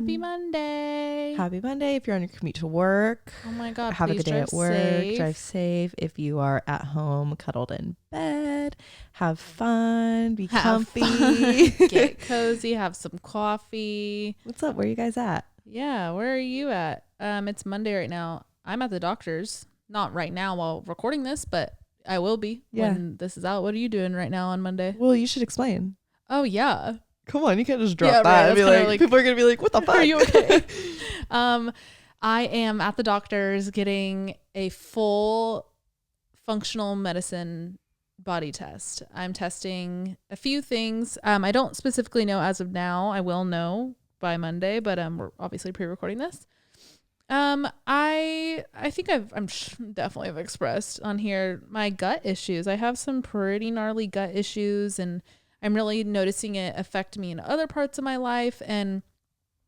Happy Monday. Happy Monday. If you're on your commute to work. Oh my God. Have a good day at work. Safe. Drive safe. If you are at home, cuddled in bed, have fun, be comfy. Get cozy, have some coffee. What's up? Where are you guys at? Yeah, where are you at? It's Monday right now. I'm at the doctor's. Not right now while recording this, but I will be when this is out. What are you doing right now on Monday? Well, you should explain. Oh, yeah. Come on, you can't just drop that and be like, people are going to be like, what the fuck? Are you okay? I am at the doctor's getting a full functional medicine body test. I'm testing a few things. I don't specifically know as of now. I will know by Monday, but we're obviously pre-recording this. I think I'm definitely have expressed on here my gut issues. I have some pretty gnarly gut issues, and I'm really noticing it affect me in other parts of my life. And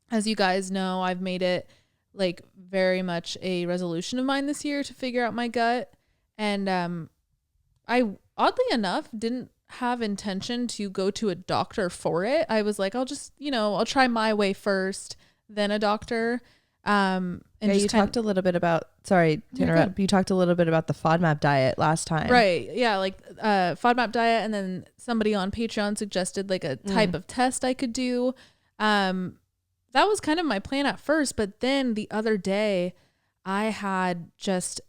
as you guys know, I've made it like very much a resolution of mine this year to figure out my gut. And I oddly enough didn't have intention to go to a doctor for it. I was like, I'll just, I'll try my way first, then a doctor. And you talked a little bit about, sorry to interrupt, you talked a little bit about the FODMAP diet last time. Right. Yeah. Like FODMAP diet. And then somebody on Patreon suggested like a type of test I could do. That was kind of my plan at first, but then the other day I had just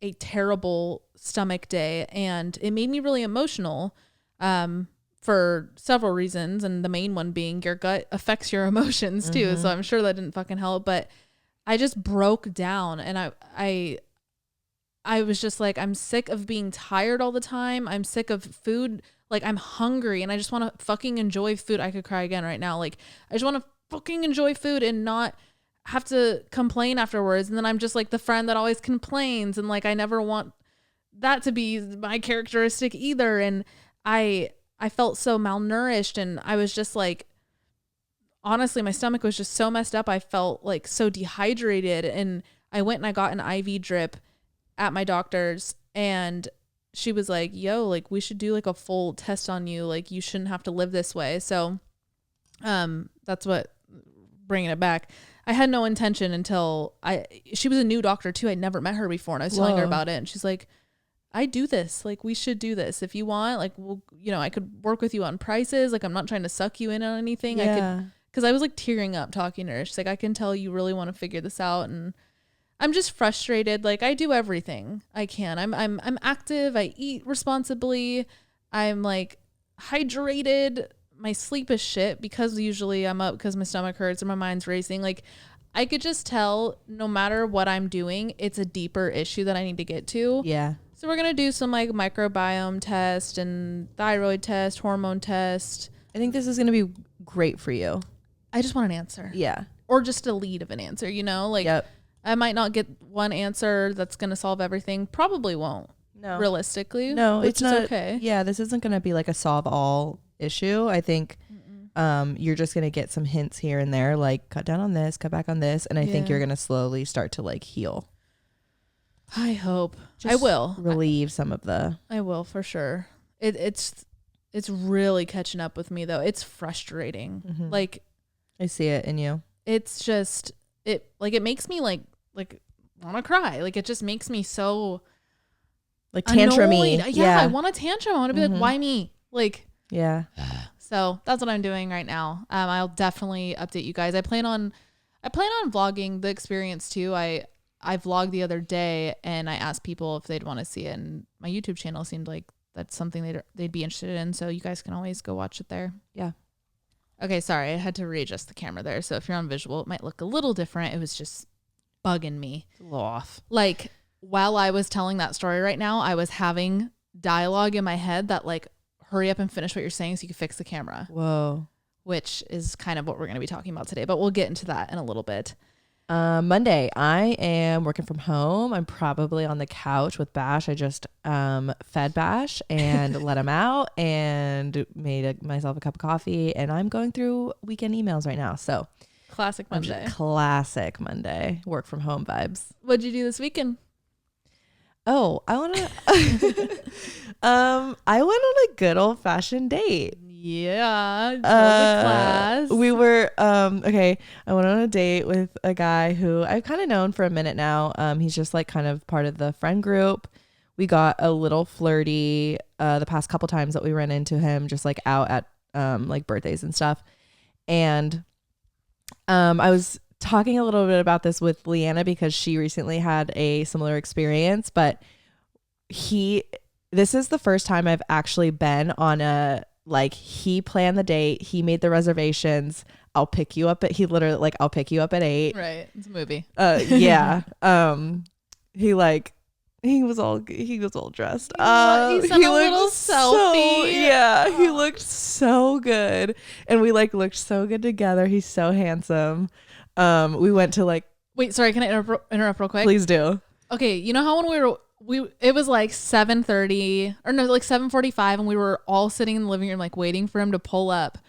a terrible stomach day, and it made me really emotional for several reasons, and the main one being your gut affects your emotions too. So I'm sure that didn't fucking help, but I just broke down, and I was just like, I'm sick of being tired all the time. I'm sick of food. Like, I'm hungry and I just want to fucking enjoy food. I could cry again right now. Like, I just want to fucking enjoy food and not have to complain afterwards. And then I'm just like the friend that always complains, and like I never want that to be my characteristic either. And I felt so malnourished, and I was just like, honestly, my stomach was just so messed up. I felt like so dehydrated, and I went and I got an IV drip at my doctor's, and she was like, yo, like we should do like a full test on you. Like you shouldn't have to live this way. So that's what, bringing it back, I had no intention until she was a new doctor too. I'd never met her before, and I was telling her about it, and she's like, I do this. Like, we should do this. If you want, like, we'll, I could work with you on prices. Like, I'm not trying to suck you in on anything. Yeah. I could, cause I was like tearing up talking to her. She's like, I can tell you really want to figure this out. And I'm just frustrated. Like, I do everything I can. I'm active. I eat responsibly. I'm like hydrated. My sleep is shit because usually I'm up because my stomach hurts and my mind's racing. Like, I could just tell no matter what I'm doing, it's a deeper issue that I need to get to. Yeah. So we're going to do some like microbiome test and thyroid test, hormone test. I think this is going to be great for you. I just want an answer. Yeah. Or just a lead of an answer, like I might not get one answer that's going to solve everything. Probably won't. No. Realistically. No, which it's not okay. Yeah. This isn't going to be like a solve all issue. I think you're just going to get some hints here and there, like cut down on this, cut back on this. And I think you're going to slowly start to like heal. I hope. Just I will relieve some of the. I will for sure. It's really catching up with me though. It's frustrating. Mm-hmm. Like, I see it in you. It's just it makes me like want to cry. Like, it just makes me so like tantrum-y. Yeah, I want a tantrum. I want to be like, why me? Like, yeah. So that's what I'm doing right now. I'll definitely update you guys. I plan on vlogging the experience too. I vlogged the other day, and I asked people if they'd want to see it, and my YouTube channel seemed like that's something they'd be interested in. So you guys can always go watch it there. Yeah. Okay. Sorry. I had to readjust the camera there. So if you're on visual, it might look a little different. It was just bugging me. It's a little off. Like, while I was telling that story right now, I was having dialogue in my head that like, hurry up and finish what you're saying so you can fix the camera. Whoa. Which is kind of what we're going to be talking about today, but we'll get into that in a little bit. Monday, I am working from home. I'm probably on the couch with Bash. I just fed Bash and let him out and made myself a cup of coffee, and I'm going through weekend emails right now. So classic Monday. Classic Monday. Work from home vibes. What'd you do this weekend? Oh, I want to I went on a good old fashioned date. Yeah, told the class. We were okay, I went on a date with a guy who I've kind of known for a minute now. He's just like kind of part of the friend group. We got a little flirty the past couple times that we ran into him, just like out at like birthdays and stuff. And I was talking a little bit about this with Leanna because she recently had a similar experience, but this is the first time I've actually been on a, like, he planned the date, he made the reservations, I'll pick you up at 8. Right. It's a movie. Yeah. He was all dressed up. He sent a little selfie. He looked so good. And we like looked so good together. He's so handsome. We went to like, wait, sorry, can I interrupt real quick? Please do. Okay, you know how when it was like 7:30 or no, like 7:45, and we were all sitting in the living room like waiting for him to pull up,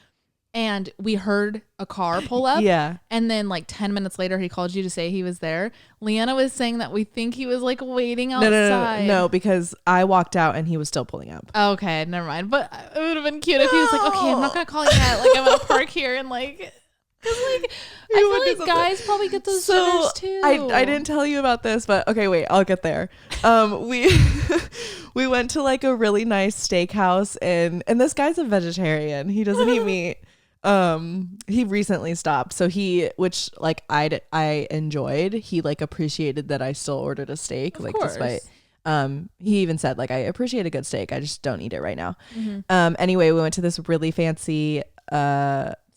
and we heard a car pull up. Yeah. And then like 10 minutes later he called you to say he was there. Leanna was saying that we think he was like waiting outside. No, because I walked out and he was still pulling up. Okay, never mind. But it would have been cute if he was like, okay, I'm not gonna call you yet. Like, I'm gonna park here and like, because like I feel like guys probably get those jitters too. I didn't tell you about this, but okay, wait, I'll get there. We went to like a really nice steakhouse, and this guy's a vegetarian. He doesn't eat meat. He recently stopped, so which like I enjoyed. He like appreciated that I still ordered a steak, like despite. He even said like, I appreciate a good steak, I just don't eat it right now. Mm-hmm. Anyway, we went to this really fancy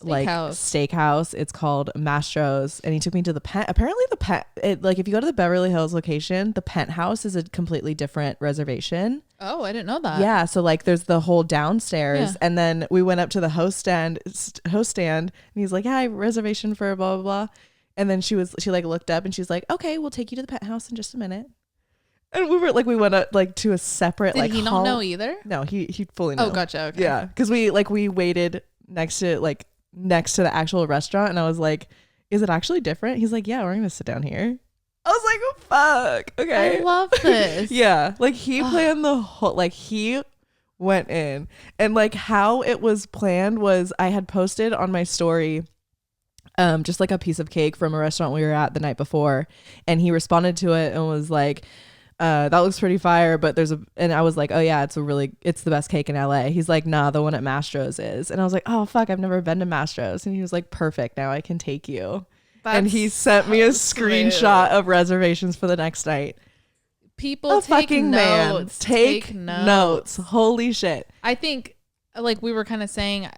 steakhouse. It's called Mastro's, and he took me to the apparently like if you go to the Beverly Hills location, the penthouse is a completely different reservation. Oh, I didn't know that. Yeah, so like there's the whole downstairs, and then we went up to the host stand, and he's like, "Hi, reservation for blah blah blah," and then she like looked up and she's like, "Okay, we'll take you to the penthouse in just a minute." And we went up like to a separate Did he not know either? No, he fully knew. Oh, gotcha. Okay. Yeah, because we waited next to the actual restaurant, and I was like, "Is it actually different?" He's like, "Yeah, we're gonna sit down here." I was like, oh, fuck. Okay. I love this. Yeah. Like he planned the whole, like he went in, and like how it was planned was I had posted on my story just like a piece of cake from a restaurant we were at the night before, and he responded to it and was like, that looks pretty fire, but and I was like, oh yeah, it's the best cake in LA. He's like, nah, the one at Mastro's is. And I was like, oh fuck, I've never been to Mastro's. And he was like, perfect, now I can take you. And he sent me a screenshot of reservations for the next night. People take notes. Take notes. Holy shit. I think like we were kind of saying,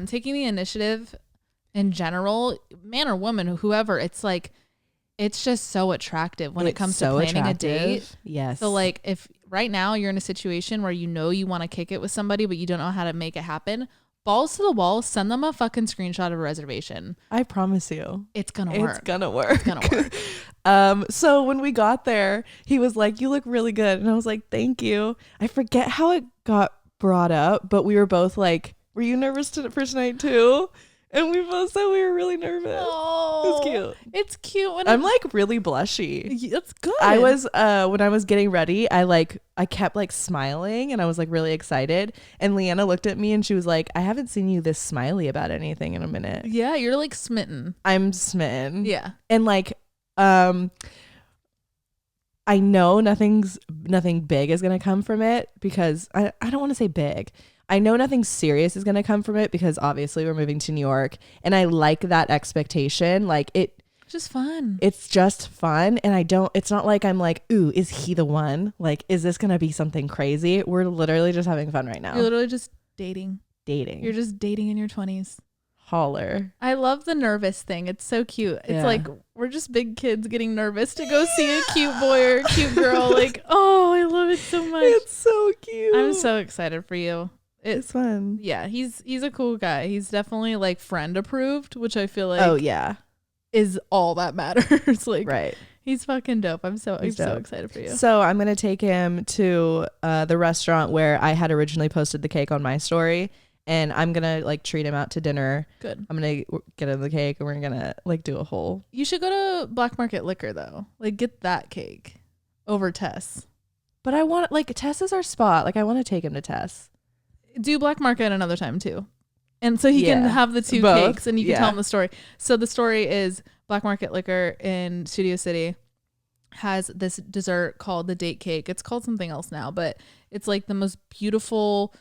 taking the initiative in general, man or woman, whoever, it's like, it's just so attractive when it comes to planning a date. Yes. So like if right now you're in a situation where you know you want to kick it with somebody, but you don't know how to make it happen, balls to the wall, send them a fucking screenshot of a reservation. I promise you. It's going to work. It's going to work. So when we got there, he was like, you look really good. And I was like, thank you. I forget how it got brought up, but we were both like, were you nervous for tonight too? And we both said we were really nervous. Oh, it was cute. It's cute when I'm like really blushy. It's good. I was when I was getting ready, I kept like smiling, and I was like really excited. And Leanna looked at me and she was like, I haven't seen you this smiley about anything in a minute. Yeah, you're like smitten. I'm smitten. Yeah. And like I know nothing big is gonna come from it, because I don't want to say big. I know nothing serious is going to come from it, because obviously we're moving to New York, and I like that expectation. Like just fun. It's just fun. And it's not like I'm like, ooh, is he the one? Like, is this going to be something crazy? We're literally just having fun right now. You're literally just dating. You're just dating in your 20s. Holler. I love the nervous thing. It's so cute. It's like we're just big kids getting nervous to go see a cute boy or a cute girl. Like, oh, I love it so much. It's so cute. I'm so excited for you. It's fun. Yeah, he's a cool guy. He's definitely like friend approved, which I feel like is all that matters. Like, right. He's fucking dope. I'm so excited for you. So I'm gonna take him to the restaurant where I had originally posted the cake on my story, and I'm gonna like treat him out to dinner. Good. I'm gonna get him the cake, and we're gonna like do a whole. You should go to Black Market Liquor though. Like, get that cake over Tess. But I want, like, Tess is our spot. Like, I want to take him to Tess. Do Black Market another time too. And so he can have the two both. cakes and you can tell him the story. So the story is Black Market Liquor in Studio City has this dessert called the date cake. It's called something else now, but it's like the most beautiful,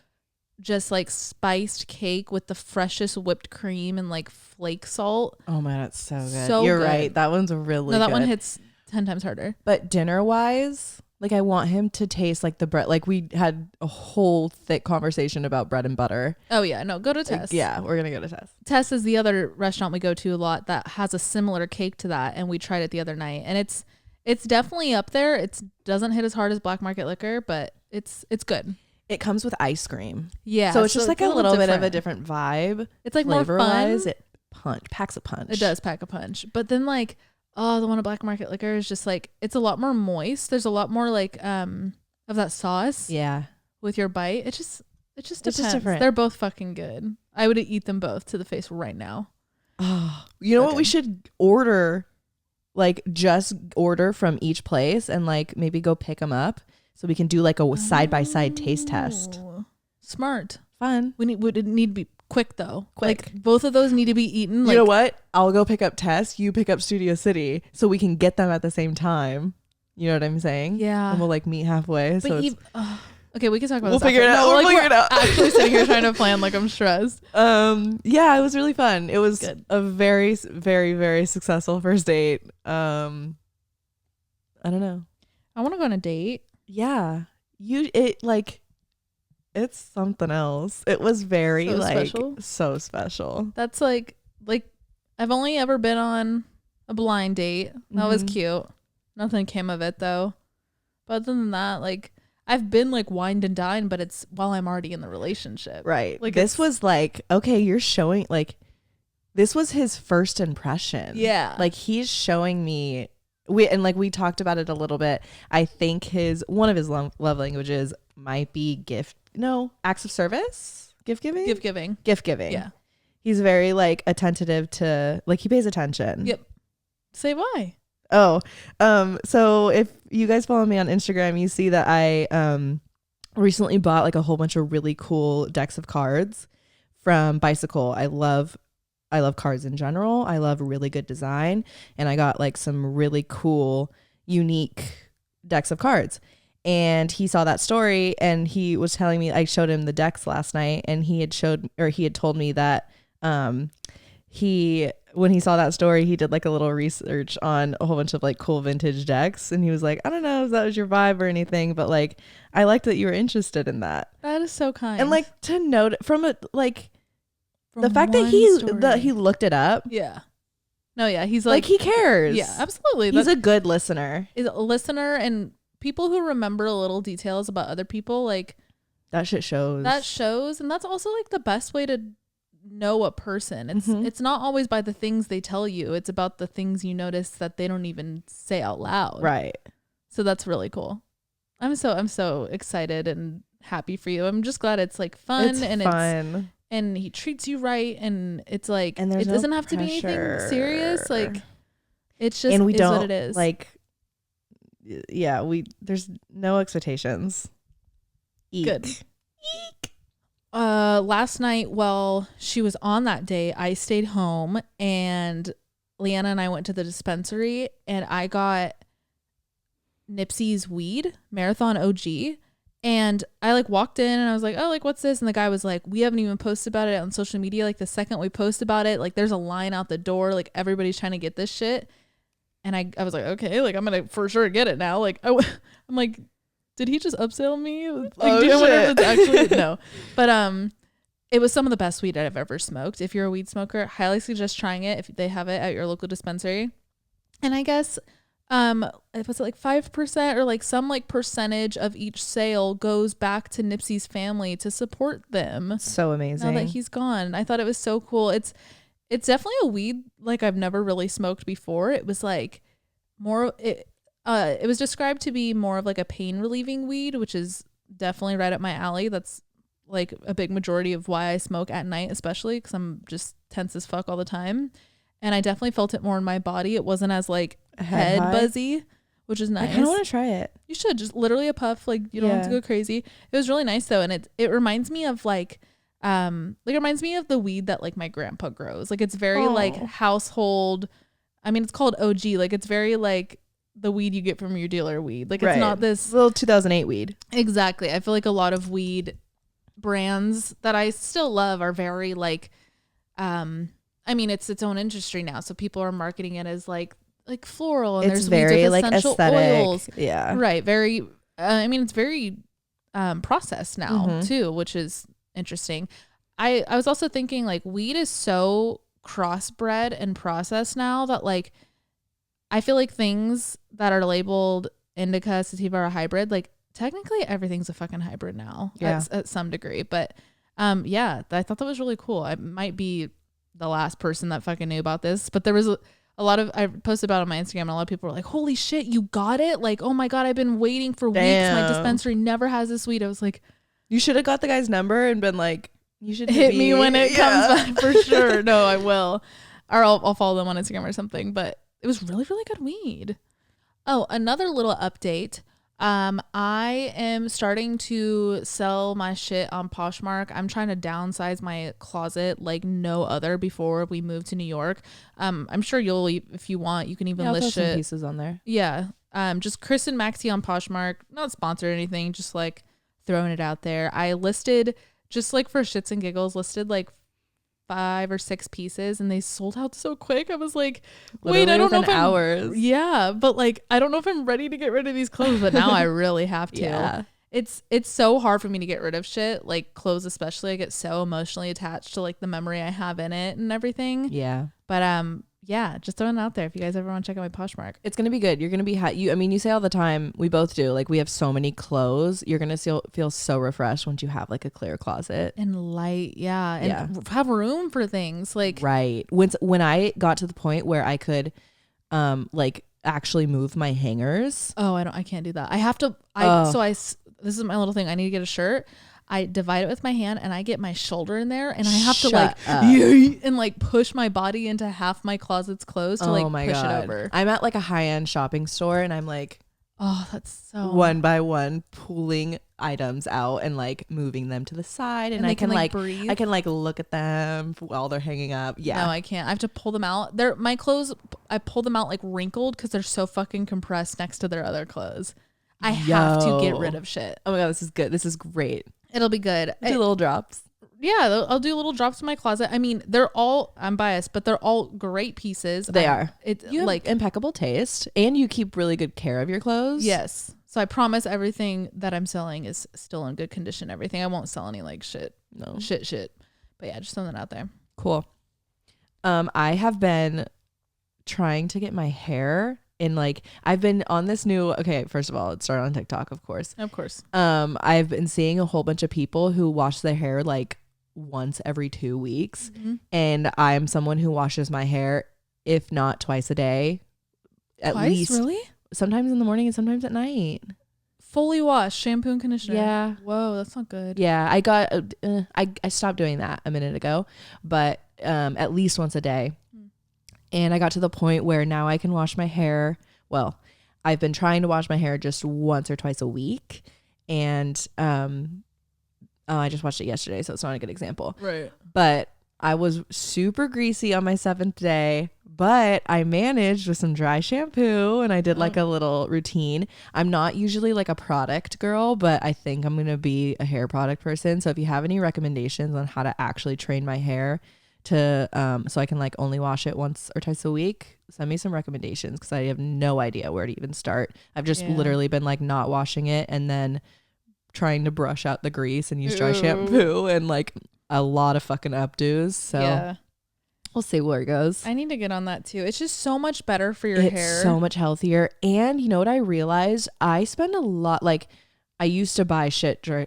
just like spiced cake with the freshest whipped cream and like flake salt. Oh man, it's so good. You're right. That one's really good. No, that one hits 10 times harder. But dinner wise, like I want him to taste like the bread. Like we had a whole thick conversation about bread and butter. Oh yeah, no, go to Tess. Yeah, we're gonna go to Tess. Tess is the other restaurant we go to a lot that has a similar cake to that, and we tried it the other night, and it's definitely up there. It doesn't hit as hard as Black Market Liquor, but it's good. It comes with ice cream. Yeah, so it's just like a little bit of a different vibe. It's like more fun. It packs a punch. It does pack a punch, but then like. Oh, the one at Black Market Liquor is just like, it's a lot more moist. There's a lot more like of that sauce. Yeah. With your bite. It just depends. It's just different. They're both fucking good. I would eat them both to the face right now. Oh, you know what we should order? Like just order from each place and like maybe go pick them up so we can do like a side-by-side taste test. Smart. Fun. Would need to be quick though. Quick. Like both of those need to be eaten. You know what? I'll go pick up Tess. You pick up Studio City, so we can get them at the same time. You know what I'm saying? Yeah. And we'll like meet halfway. But okay, we can talk about we'll this. Figure it out. We'll figure it out. Actually sitting here trying to plan like I'm stressed. Yeah, it was really fun. It was good. A very, very, very successful first date. I don't know. I want to go on a date. Yeah. It's something else. It was very so special. That's like I've only ever been on a blind date. That was cute. Nothing came of it though. But other than that, like I've been like wined and dined, but it's while I'm already in the relationship. Right. Like this was like, okay, you're showing like this was his first impression. Yeah. Like he's showing me we talked about it a little bit. I think one of his love languages might be acts of service, gift giving. Yeah. He's very like attentive to like he pays attention. Yep. Say why. Oh, so if you guys follow me on Instagram, you see that I recently bought like a whole bunch of really cool decks of cards from Bicycle. I love cards in general. I love really good design, and I got like some really cool, unique decks of cards. And he saw that story, and he was telling me, I showed him the decks last night, and he had told me that when he saw that story, he did like a little research on a whole bunch of like cool vintage decks, and he was like, I don't know if that was your vibe or anything, but like I liked that you were interested in that. That is so kind. And like to note from it, like the fact that he looked it up. Yeah. No, yeah, he's like he cares. Yeah, absolutely. He's a good listener. Is a listener, and people who remember little details about other people, like that shit shows. That shows, and that's also like the best way to know a person. It's not always by the things they tell you. It's about the things you notice that they don't even say out loud. Right. So that's really cool. I'm so excited and happy for you. I'm just glad it's like fun and he treats you right, and it's like it doesn't have to be anything serious. Like it's just what it is. Like there's no expectations. Eek. Good. Eek. Last night while she was on that day, I stayed home, and Leanna and I went to the dispensary, and I got Nipsey's weed, Marathon OG. And I like walked in and I was like, oh, like what's this? And the guy was like, we haven't even posted about it on social media. Like the second we post about it, like there's a line out the door. Like everybody's trying to get this shit. And I was like, okay, like I'm going to for sure get it now. Like I'm like, did he just upsell me? Like, shit. Actually, no. But it was some of the best weed I've ever smoked. If you're a weed smoker, highly suggest trying it if they have it at your local dispensary. And I guess it was like 5% or like some like percentage of each sale goes back to Nipsey's family to support them. So amazing. Now that he's gone. I thought it was so cool. It's definitely a weed like I've never really smoked before. It was like it was described to be more of like a pain relieving weed, which is definitely right up my alley. That's like a big majority of why I smoke at night, especially because I'm just tense as fuck all the time. And I definitely felt it more in my body. It wasn't as like head buzzy, which is nice. I kind of want to try it. You should just literally a puff. Like you don't have to go crazy. It was really nice though. And it reminds me of like Like it reminds me of the weed that like my grandpa grows. Like it's very like household. I mean, it's called OG. Like it's very like the weed you get from your dealer weed. Like it's not this little 2008 weed. Exactly. I feel like a lot of weed brands that I still love are very like, I mean, it's its own industry now. So people are marketing it as like floral, and It's there's very weeds with like essential aesthetic. oils. Yeah. Right. Very, I mean, it's very processed now too, which is interesting. I was also thinking like weed is so crossbred and processed now that like I feel like things that are labeled indica, sativa, or hybrid, like technically everything's a fucking hybrid now at some degree. But yeah, I thought that was really cool. I might be the last person that fucking knew about this, but there was a lot of, I posted about it on my Instagram, and a lot of people were like, holy shit, you got it? Like, oh my God, I've been waiting for weeks. My dispensary never has this weed. I was like, you should have got the guy's number and been like, you should hit me when it comes back for sure. No, I will. Or I'll follow them on Instagram or something. But it was really, really good weed. Oh, another little update. I am starting to sell my shit on Poshmark. I'm trying to downsize my closet like no other before we move to New York. I'm sure you'll, if you want, you can even list some shit. pieces on there. Yeah. Just Chris and Maxie on Poshmark. Not sponsored or anything. Just like throwing it out there. I listed just like for shits and giggles, listed like 5 or 6 pieces, and they sold out so quick. I was like, wait, I don't know if hours. Yeah, but like I don't know if I'm ready to get rid of these clothes, but now I really have to. Yeah. It's so hard for me to get rid of shit, like clothes especially. I get so emotionally attached to like the memory I have in it and everything. Yeah. But yeah, just throwing it out there if you guys ever want to check out my Poshmark. It's gonna be good. You're gonna be I mean, you say all the time, we both do, like we have so many clothes. You're gonna feel so refreshed once you have like a clear closet And light, and have room for things like right. When I got to the point where I could like actually move my hangers. Oh, I can't do that. I have to this is my little thing. I need to get a shirt. I divide it with my hand, and I get my shoulder in there, and I have to like and like push my body into half my closet's clothes to like push it over. I'm at like a high-end shopping store, and I'm like, oh, that's so one by one pulling items out and like moving them to the side, and I can like breathe. I can like look at them while they're hanging up. Yeah, no, I can't. I have to pull them out. My clothes, I pull them out like wrinkled because they're so fucking compressed next to their other clothes. I have to get rid of shit. Oh my God, this is good. This is great. It'll be good. Do little drops. Yeah, I'll do little drops in my closet. I mean, I'm biased, but they're all great pieces. They are. You have impeccable taste, and you keep really good care of your clothes. Yes. So I promise everything that I'm selling is still in good condition. Everything. I won't sell any like shit. No. Shit. But yeah, just something out there. Cool. I have been trying to get my hair in like, I've been on this new, okay, first of all, it started on TikTok, of course. I've been seeing a whole bunch of people who wash their hair like once every 2 weeks. Mm-hmm. And I'm someone who washes my hair, if not twice a day, at least. Really? Sometimes in the morning and sometimes at night. Fully washed, shampoo and conditioner. Yeah. Whoa, that's not good. Yeah, I got I stopped doing that a minute ago, but at least once a day. And I got to the point where now I can wash my hair. Well, I've been trying to wash my hair just once or twice a week. And I just watched it yesterday, so it's not a good example. Right. But I was super greasy on my 7th day, but I managed with some dry shampoo, and I did like a little routine. I'm not usually like a product girl, but I think I'm going to be a hair product person. So if you have any recommendations on how to actually train my hair to so I can like only wash it once or twice a week, send me some recommendations, because I have no idea where to even start. I've just literally been like not washing it and then trying to brush out the grease and use dry shampoo and like a lot of fucking updos. So we'll see where it goes. I need to get on that too. It's just so much better for your hair. It's so much healthier. And you know what I realized? I spend a lot, like I used to buy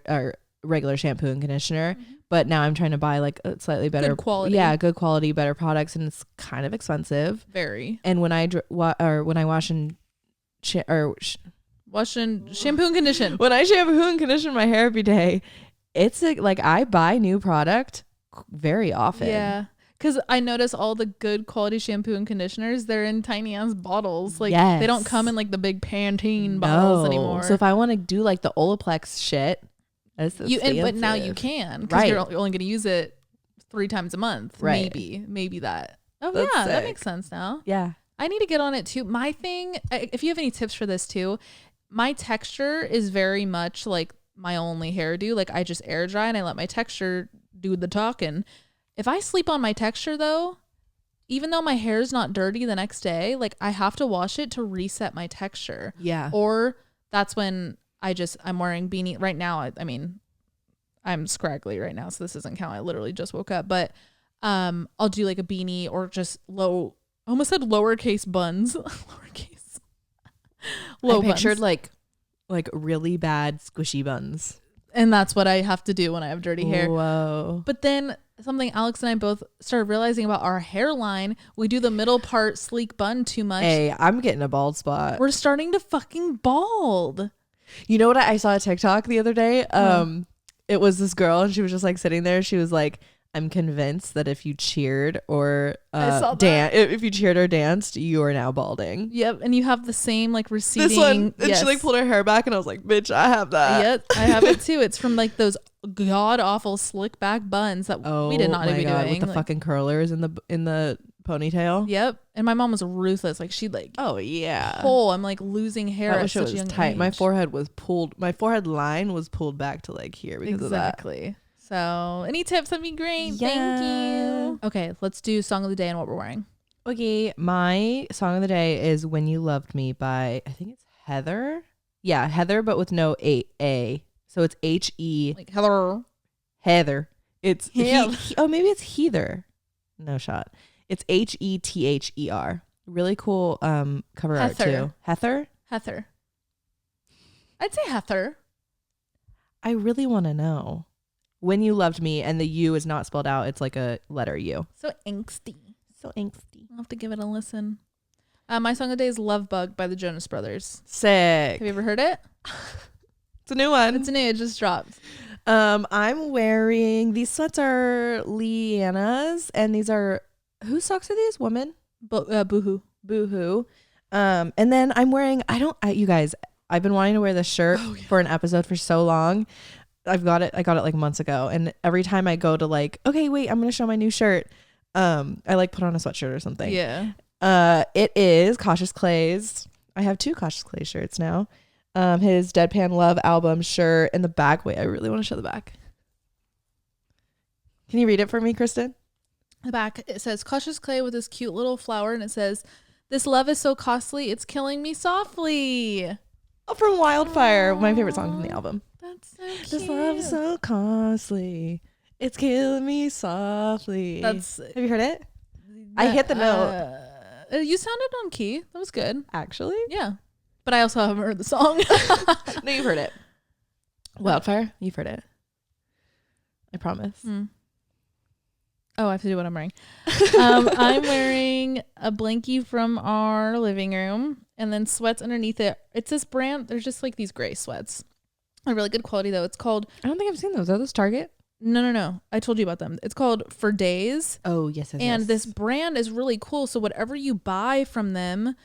or regular shampoo and conditioner, but now I'm trying to buy like a slightly better good quality. Yeah, good quality, better products, and it's kind of expensive. Very. And when I wash and wash and shampoo and condition. When I shampoo and condition my hair every day, it's like I buy new product very often. Yeah. Because I notice all the good quality shampoo and conditioners, they're in tiny ass bottles. Like they don't come in like the big Pantene bottles anymore. So if I want to do like the Olaplex shit, But now you can, because you're only going to use it 3 times a month. Right. Maybe that. Oh, that's sick. That makes sense now. Yeah. I need to get on it too. My thing, if you have any tips for this too, my texture is very much like my only hairdo. Like I just air dry and I let my texture do the talking. If I sleep on my texture though, even though my hair is not dirty the next day, like I have to wash it to reset my texture. Yeah. Or that's when I'm wearing beanie right now. I mean, I'm scraggly right now, so this doesn't count. I literally just woke up, but I'll do like a beanie or just I almost said lowercase buns. Lowercase. I pictured buns. like really bad squishy buns. And that's what I have to do when I have dirty hair. Whoa. But then something Alex and I both started realizing about our hairline, we do the middle part sleek bun too much. Hey, I'm getting a bald spot. We're starting to fucking bald. You know what? I saw a TikTok the other day. It was this girl and she was just like sitting there. She was like, I'm convinced that if you cheered or if you cheered or danced, you are now balding. Yep, and you have the same like receding. This one, and she like pulled her hair back, and I was like, "Bitch, I have that." Yep, I have it too. It's from like those god awful slick back buns that we did not be doing with the fucking curlers in the ponytail. Yep, and my mom was ruthless. Like she'd like, oh yeah, I'm like losing hair. That was tight. Age. My forehead was pulled. My forehead line was pulled back to like here because of that. Exactly. So any tips would be great. Yeah. Thank you. Okay, let's do song of the day and what we're wearing. Okay, my song of the day is When You Loved Me by, I think it's Heather. Yeah, Heather, but with no A. So it's H-E. Like Heather. Heather. It's maybe it's Heather. No shot. It's H-E-T-H-E-R. Really cool cover art too. Heather? Heather. I'd say Heather. I really want to know. When You Loved Me, and the U is not spelled out. It's like a letter U. So angsty. I'll have to give it a listen. My song of the day is Love Bug by the Jonas Brothers. Sick. Have you ever heard it? It's a new one. It just dropped. I'm wearing, these sweats are Leanna's, and these are, whose socks are these? Woman? Boohoo. Boohoo. And then I'm wearing, you guys, I've been wanting to wear this shirt for an episode for so long. I got it like months ago, and every time I go to like, okay, wait, I'm gonna show my new shirt, I like put on a sweatshirt or something. Yeah. It is Cautious Clay's. I have 2 Cautious Clay shirts now. His Deadpan Love album shirt, and the back. Wait, I really want to show the back. Can you read it for me, Kristen? The back, it says Cautious Clay with this cute little flower, and it says, "This love is so costly, it's killing me softly." Oh, from Wildfire, my favorite song from the album. That's so cute. This love is so costly, it's killing me softly. Have you heard it? I hit the note. You sounded on key. That was good. Actually? Yeah. But I also haven't heard the song. No, you've heard it. Wildfire? You've heard it. I promise. Oh, I have to do what I'm wearing. I'm wearing a blankie from our living room and then sweats underneath it. It's this brand. They're just like these gray sweats. A really good quality though. It's called, I don't think I've seen those. Are those Target? No. I told you about them. It's called For Days. Oh, yes. And this brand is really cool. So whatever you buy from them,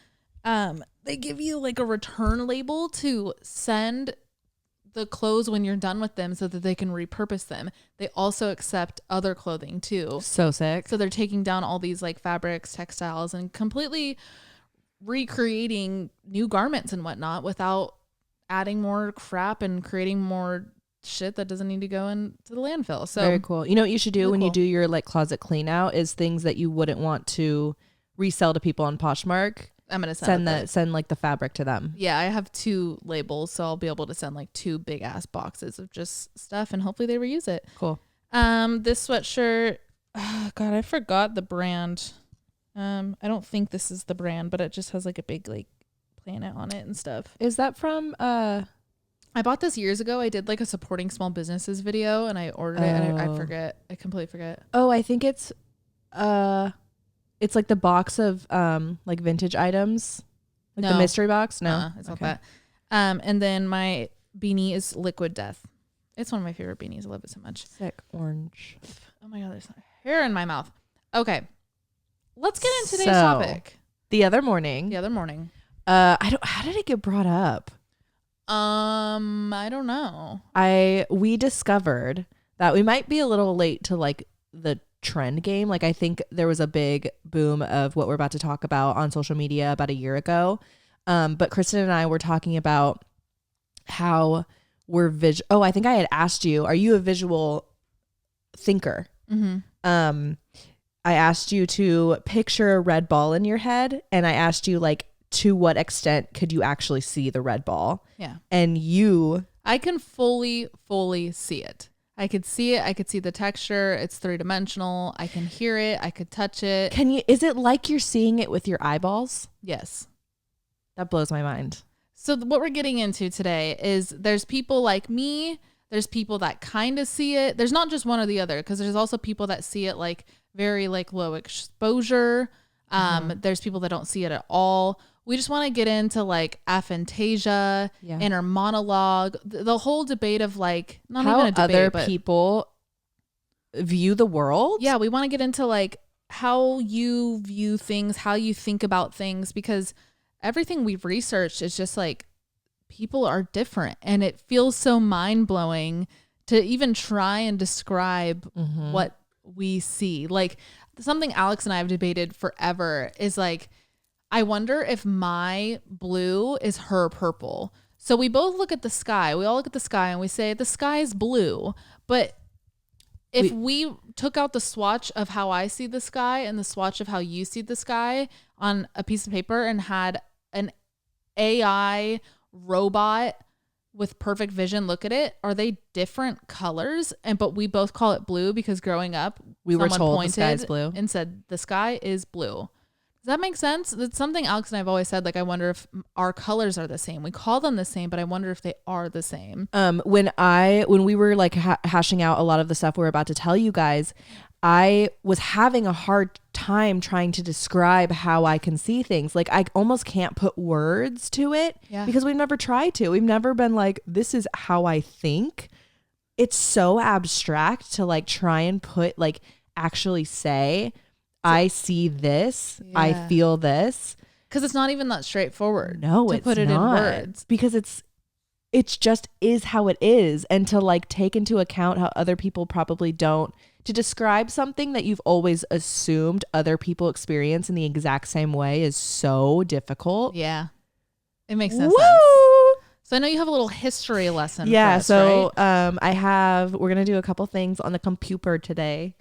they give you like a return label to send the clothes when you're done with them so that they can repurpose them. They also accept other clothing too. So sick. So they're taking down all these like fabrics, textiles, and completely recreating new garments and whatnot without adding more crap and creating more shit that doesn't need to go into the landfill. So very cool. You know what you should do when you do your like closet clean out is things that you wouldn't want to resell to people on Poshmark. I'm gonna send like the fabric to them. Yeah, I have 2 labels, so I'll be able to send like 2 big ass boxes of just stuff, and hopefully they reuse it. Cool. This sweatshirt, God, I forgot the brand. I don't think this is the brand, but it just has like a big like planet on it and stuff. Is that from? I bought this years ago. I did like a supporting small businesses video, and I ordered it, and I forget. I completely forget. Oh, I think it's like the box of like vintage items, like the mystery box. No, it's not that. And then my beanie is Liquid Death. It's one of my favorite beanies. I love it so much. Sick orange. Oh my God, there's hair in my mouth. Okay, let's get into today's topic. The other morning. How did it get brought up? I don't know. We discovered that we might be a little late to like the trend game. Like I think there was a big boom of what we're about to talk about on social media about a year ago. But Kristen and I were talking about how we're I think I had asked you, are you a visual thinker? Mm-hmm. I asked you to picture a red ball in your head, and I asked you like, to what extent could you actually see the red ball? Yeah. And I can fully see it. I could see it. I could see the texture. It's 3-dimensional. I can hear it. I could touch it. Is it like you're seeing it with your eyeballs? Yes. That blows my mind. So what we're getting into today is there's people like me. There's people that kind of see it. There's not just one or the other, because there's also people that see it like very like low exposure. There's people that don't see it at all. We just want to get into like aphantasia, inner monologue, the whole debate of like not how even a debate, other but people view the world. Yeah, we want to get into like how you view things, how you think about things, because everything we've researched is just like people are different, and it feels so mind-blowing to even try and describe what we see. Like something Alex and I have debated forever is like, I wonder if my blue is her purple. So we both look at the sky. We all look at the sky and we say the sky is blue. But if we took out the swatch of how I see the sky and the swatch of how you see the sky on a piece of paper and had an AI robot with perfect vision look at it, are they different colors? But we both call it blue because growing up we were told the sky's blue and said the sky is blue. Does that make sense? That's something Alex and I have always said. Like, I wonder if our colors are the same. We call them the same, but I wonder if they are the same. When we were like hashing out a lot of the stuff we're about to tell you guys, I was having a hard time trying to describe how I can see things. Like I almost can't put words to it because we've never tried to. We've never been like, this is how I think. It's so abstract to like try and put like actually say, I see this, I feel this. Because it's not even that straightforward. No, to put it in words. Because it's just is how it is. And to like take into account how other people probably don't, to describe something that you've always assumed other people experience in the exact same way is so difficult. Yeah. It makes no sense. So I know you have a little history lesson. Yeah. For us, so right? We're going to do a couple things on the computer today.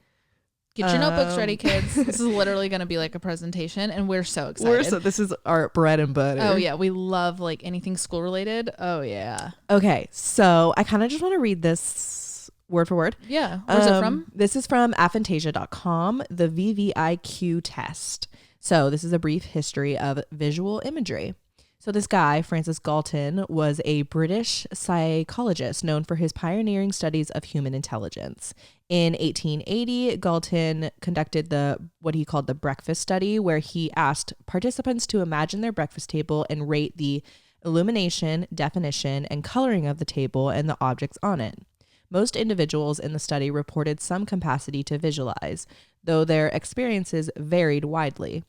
Get your notebooks ready, kids. This is literally going to be like a presentation, and we're so excited. This is our bread and butter. Oh, yeah. We love like anything school related. Oh, yeah. Okay. So I kind of just want to read this word for word. Yeah. Where's it from? This is from aphantasia.com, the VVIQ test. So this is a brief history of visual imagery. So this guy, Francis Galton, was a British psychologist known for his pioneering studies of human intelligence. In 1880, Galton conducted what he called the breakfast study, where he asked participants to imagine their breakfast table and rate the illumination, definition, and coloring of the table and the objects on it. Most individuals in the study reported some capacity to visualize, though their experiences varied widely.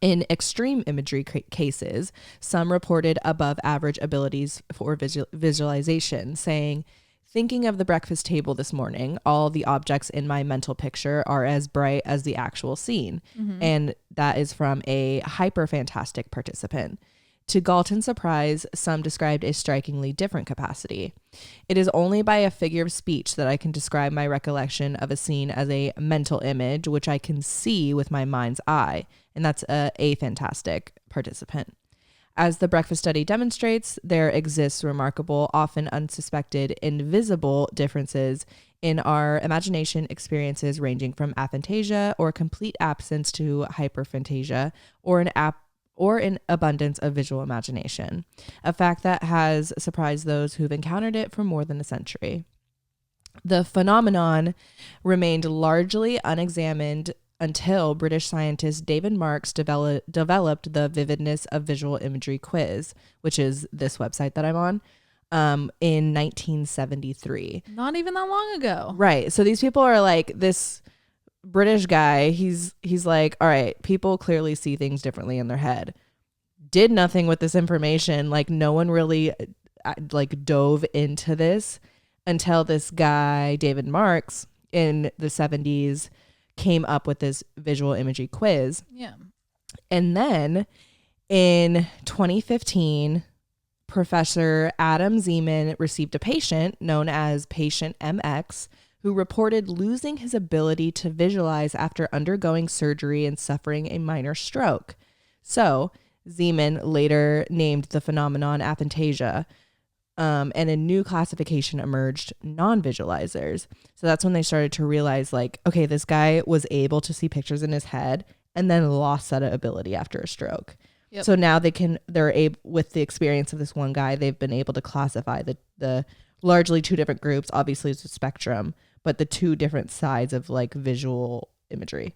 In extreme imagery cases, some reported above average abilities for visualization, saying, thinking of the breakfast table this morning, all the objects in my mental picture are as bright as the actual scene. Mm-hmm. And that is from a hyper-fantastic participant. To Galton's surprise, some described a strikingly different capacity. It is only by a figure of speech that I can describe my recollection of a scene as a mental image, which I can see with my mind's eye. And that's a fantastic participant. As the breakfast study demonstrates, there exists remarkable, often unsuspected, invisible differences in our imagination experiences, ranging from aphantasia or complete absence to hyperphantasia or an abundance of visual imagination, a fact that has surprised those who've encountered it for more than a century. The phenomenon remained largely unexamined until British scientist David Marks developed the vividness of visual imagery quiz, which is this website that I'm on, in 1973. Not even that long ago. Right. So these people are like, this British guy, he's like, all right, people clearly see things differently in their head. Did nothing with this information. Like no one really like dove into this until this guy, David Marks, in the 70s came up with this visual imagery quiz. Yeah. And then in 2015, Professor Adam Zeman received a patient known as patient MX who reported losing his ability to visualize after undergoing surgery and suffering a minor stroke. So Zeman later named the phenomenon aphantasia, and a new classification emerged, non-visualizers. So that's when they started to realize, like, okay, this guy was able to see pictures in his head and then lost that ability after a stroke. Yep. So now they're able, with the experience of this one guy, they've been able to classify the largely two different groups. Obviously it's a spectrum, but the two different sides of like visual imagery.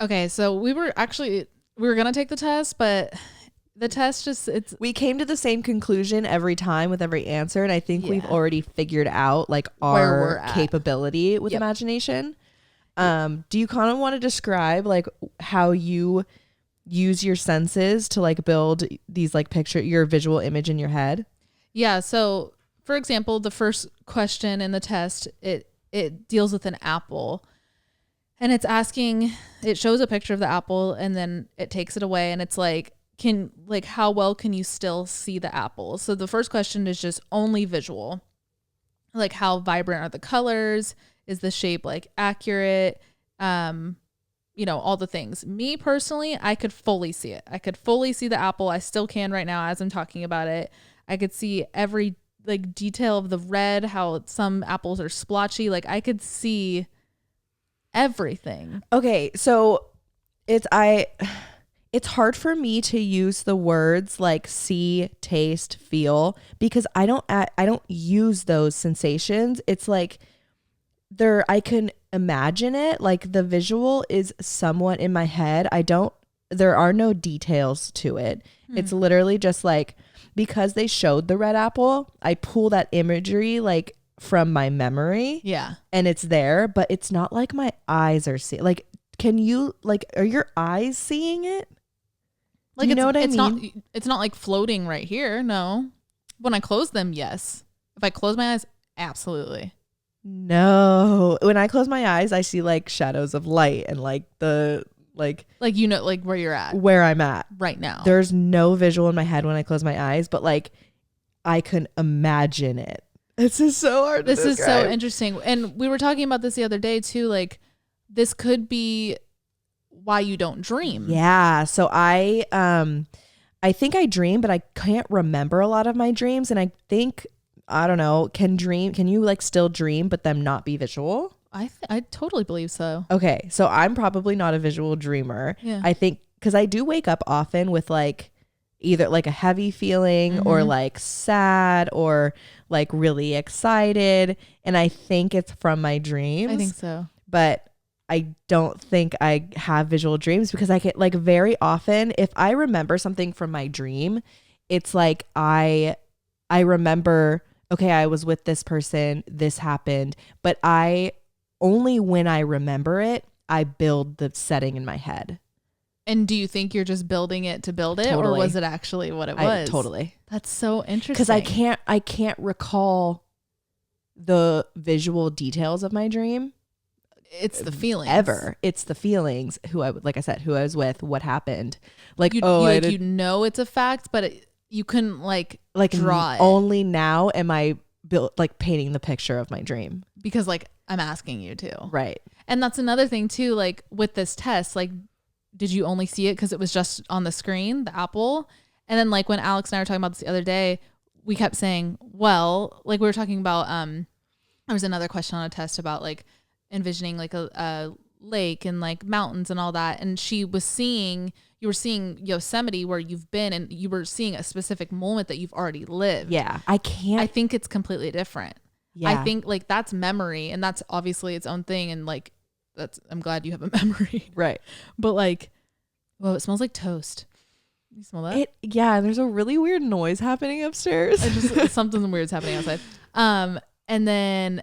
Okay, so we were gonna take the test, but the test we came to the same conclusion every time with every answer, and I think we've already figured out like our capability with imagination. Do you kind of want to describe like how you use your senses to like build these like your visual image in your head? Yeah, so for example, the first question in the test, it deals with an apple. And it shows a picture of the apple and then it takes it away and it's like, how well can you still see the apple? So the first question is just only visual. Like how vibrant are the colors? Is the shape like accurate? All the things. Me personally, I could fully see it. I could fully see the apple. I still can right now as I'm talking about it. I could see every like detail of the red, how some apples are splotchy. Like I could see everything. Okay, so it's hard for me to use the words like see, taste, feel, because I don't use those sensations. It's like I can imagine it, like the visual is somewhat in my head. There are no details to it. It's literally just like, because they showed the red apple, I pull that imagery like from my memory. Yeah. And it's there, but it's not like my eyes are seeing. Like, are your eyes seeing it? Like, you know what I mean? It's not like floating right here. No. When I close them, yes. If I close my eyes, absolutely. No. When I close my eyes, I see like shadows of light and like like where you're at, where I'm at right now. There's no visual in my head when I close my eyes, but like I can imagine it. This is so hard to describe. This is so interesting. And we were talking about this the other day too. Like this could be why you don't dream. Yeah. So I think I dream, but I can't remember a lot of my dreams. And I think, I don't know, can you like still dream, but them not be visual? I totally believe so. Okay. So I'm probably not a visual dreamer. Yeah. I think because I do wake up often with like either like a heavy feeling or like sad or like really excited. And I think it's from my dreams. I think so. But I don't think I have visual dreams because I get like very often, if I remember something from my dream, it's like I remember, okay, I was with this person, this happened, but only when I remember it, I build the setting in my head. And do you think you're just building it to build it? Totally. Or was it actually what it was? Totally. That's so interesting. Because I can't recall the visual details of my dream. It's the feelings. Ever. It's the feelings. Who I was with, what happened. Like, it's a fact, but you couldn't like draw it. Only now am I painting the picture of my dream. Because like I'm asking you to. Right. And that's another thing too, like with this test, like, did you only see it because it was just on the screen, the apple? And then like when Alex and I were talking about this the other day, we kept saying, well, like we were talking about, there was another question on a test about like envisioning like a lake and like mountains and all that. And you were seeing Yosemite where you've been and you were seeing a specific moment that you've already lived. Yeah. I think it's completely different. Yeah. I think like that's memory and that's obviously its own thing. And like, I'm glad you have a memory. Right. But like, whoa, it smells like toast. You smell that? Yeah. There's a really weird noise happening upstairs. Something weird's happening outside. And then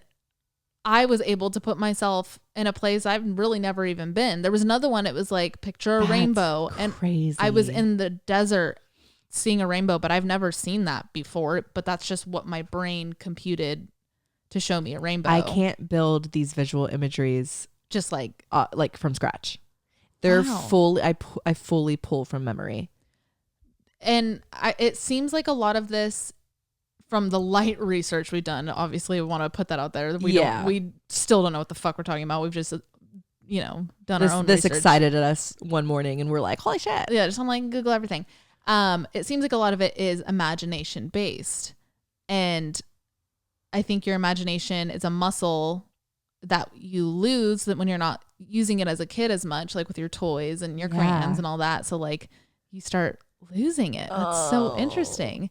I was able to put myself in a place I've really never even been. There was another one. It was like picture a rainbow. Crazy. And I was in the desert seeing a rainbow, but I've never seen that before. But that's just what my brain computed to show me a rainbow. I can't build these visual imageries just like from scratch. They're fully, I fully pull from memory. And it seems like a lot of this from the light research we've done, obviously we want to put that out there. We still don't know what the fuck we're talking about. We've just, done our own research. This excited at us one morning and we're like, holy shit. Yeah, just online, Google everything. It seems like a lot of it is imagination based. And I think your imagination is a muscle that you lose that when you're not using it as a kid as much, like with your toys and your crayons and all that. So like you start losing it. That's so interesting.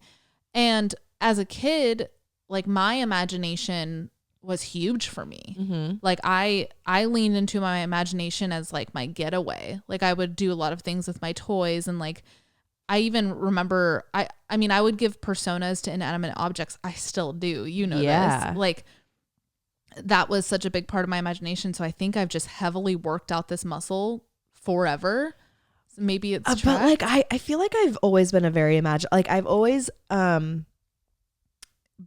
And as a kid, like my imagination was huge for me. Mm-hmm. Like I leaned into my imagination as like my getaway. Like I would do a lot of things with my toys, and like I even remember I mean I would give personas to inanimate objects. I still do. This. Like that was such a big part of my imagination. So I think I've just heavily worked out this muscle forever. So maybe it's but like I feel like I've always been a very I've always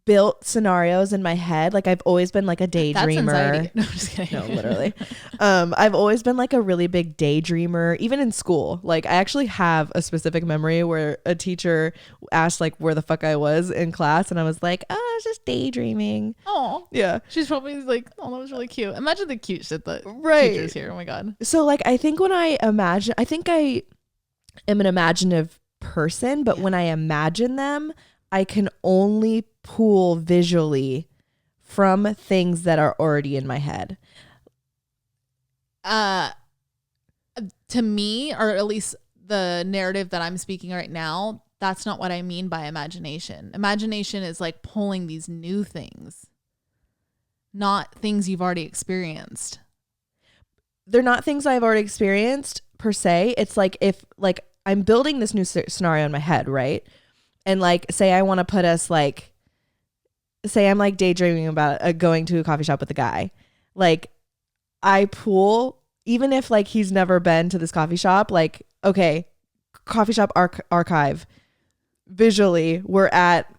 built scenarios in my head. Like I've always been like a daydreamer. That's no, I'm just kidding. No, literally. I've always been like a really big daydreamer, even in school. Like I actually have a specific memory where a teacher asked like where the fuck I was in class, and I was like, oh, I was just daydreaming. Oh yeah. She's probably like, oh, that was really cute. Imagine the cute shit that teachers here. Oh my god. So like I think when I think I am an imaginative person, but when I imagine them, I can only pull visually from things that are already in my head. To me, or at least the narrative that I'm speaking right now, that's not what I mean by imagination. Imagination is like pulling these new things, not things you've already experienced. They're not things I've already experienced per se. It's like if like I'm building this new scenario in my head, right? And like, say I want to put us like, say I'm like daydreaming about going to a coffee shop with a guy. Like I pull, even if like he's never been to this coffee shop, like, okay, coffee shop archive. Visually, we're at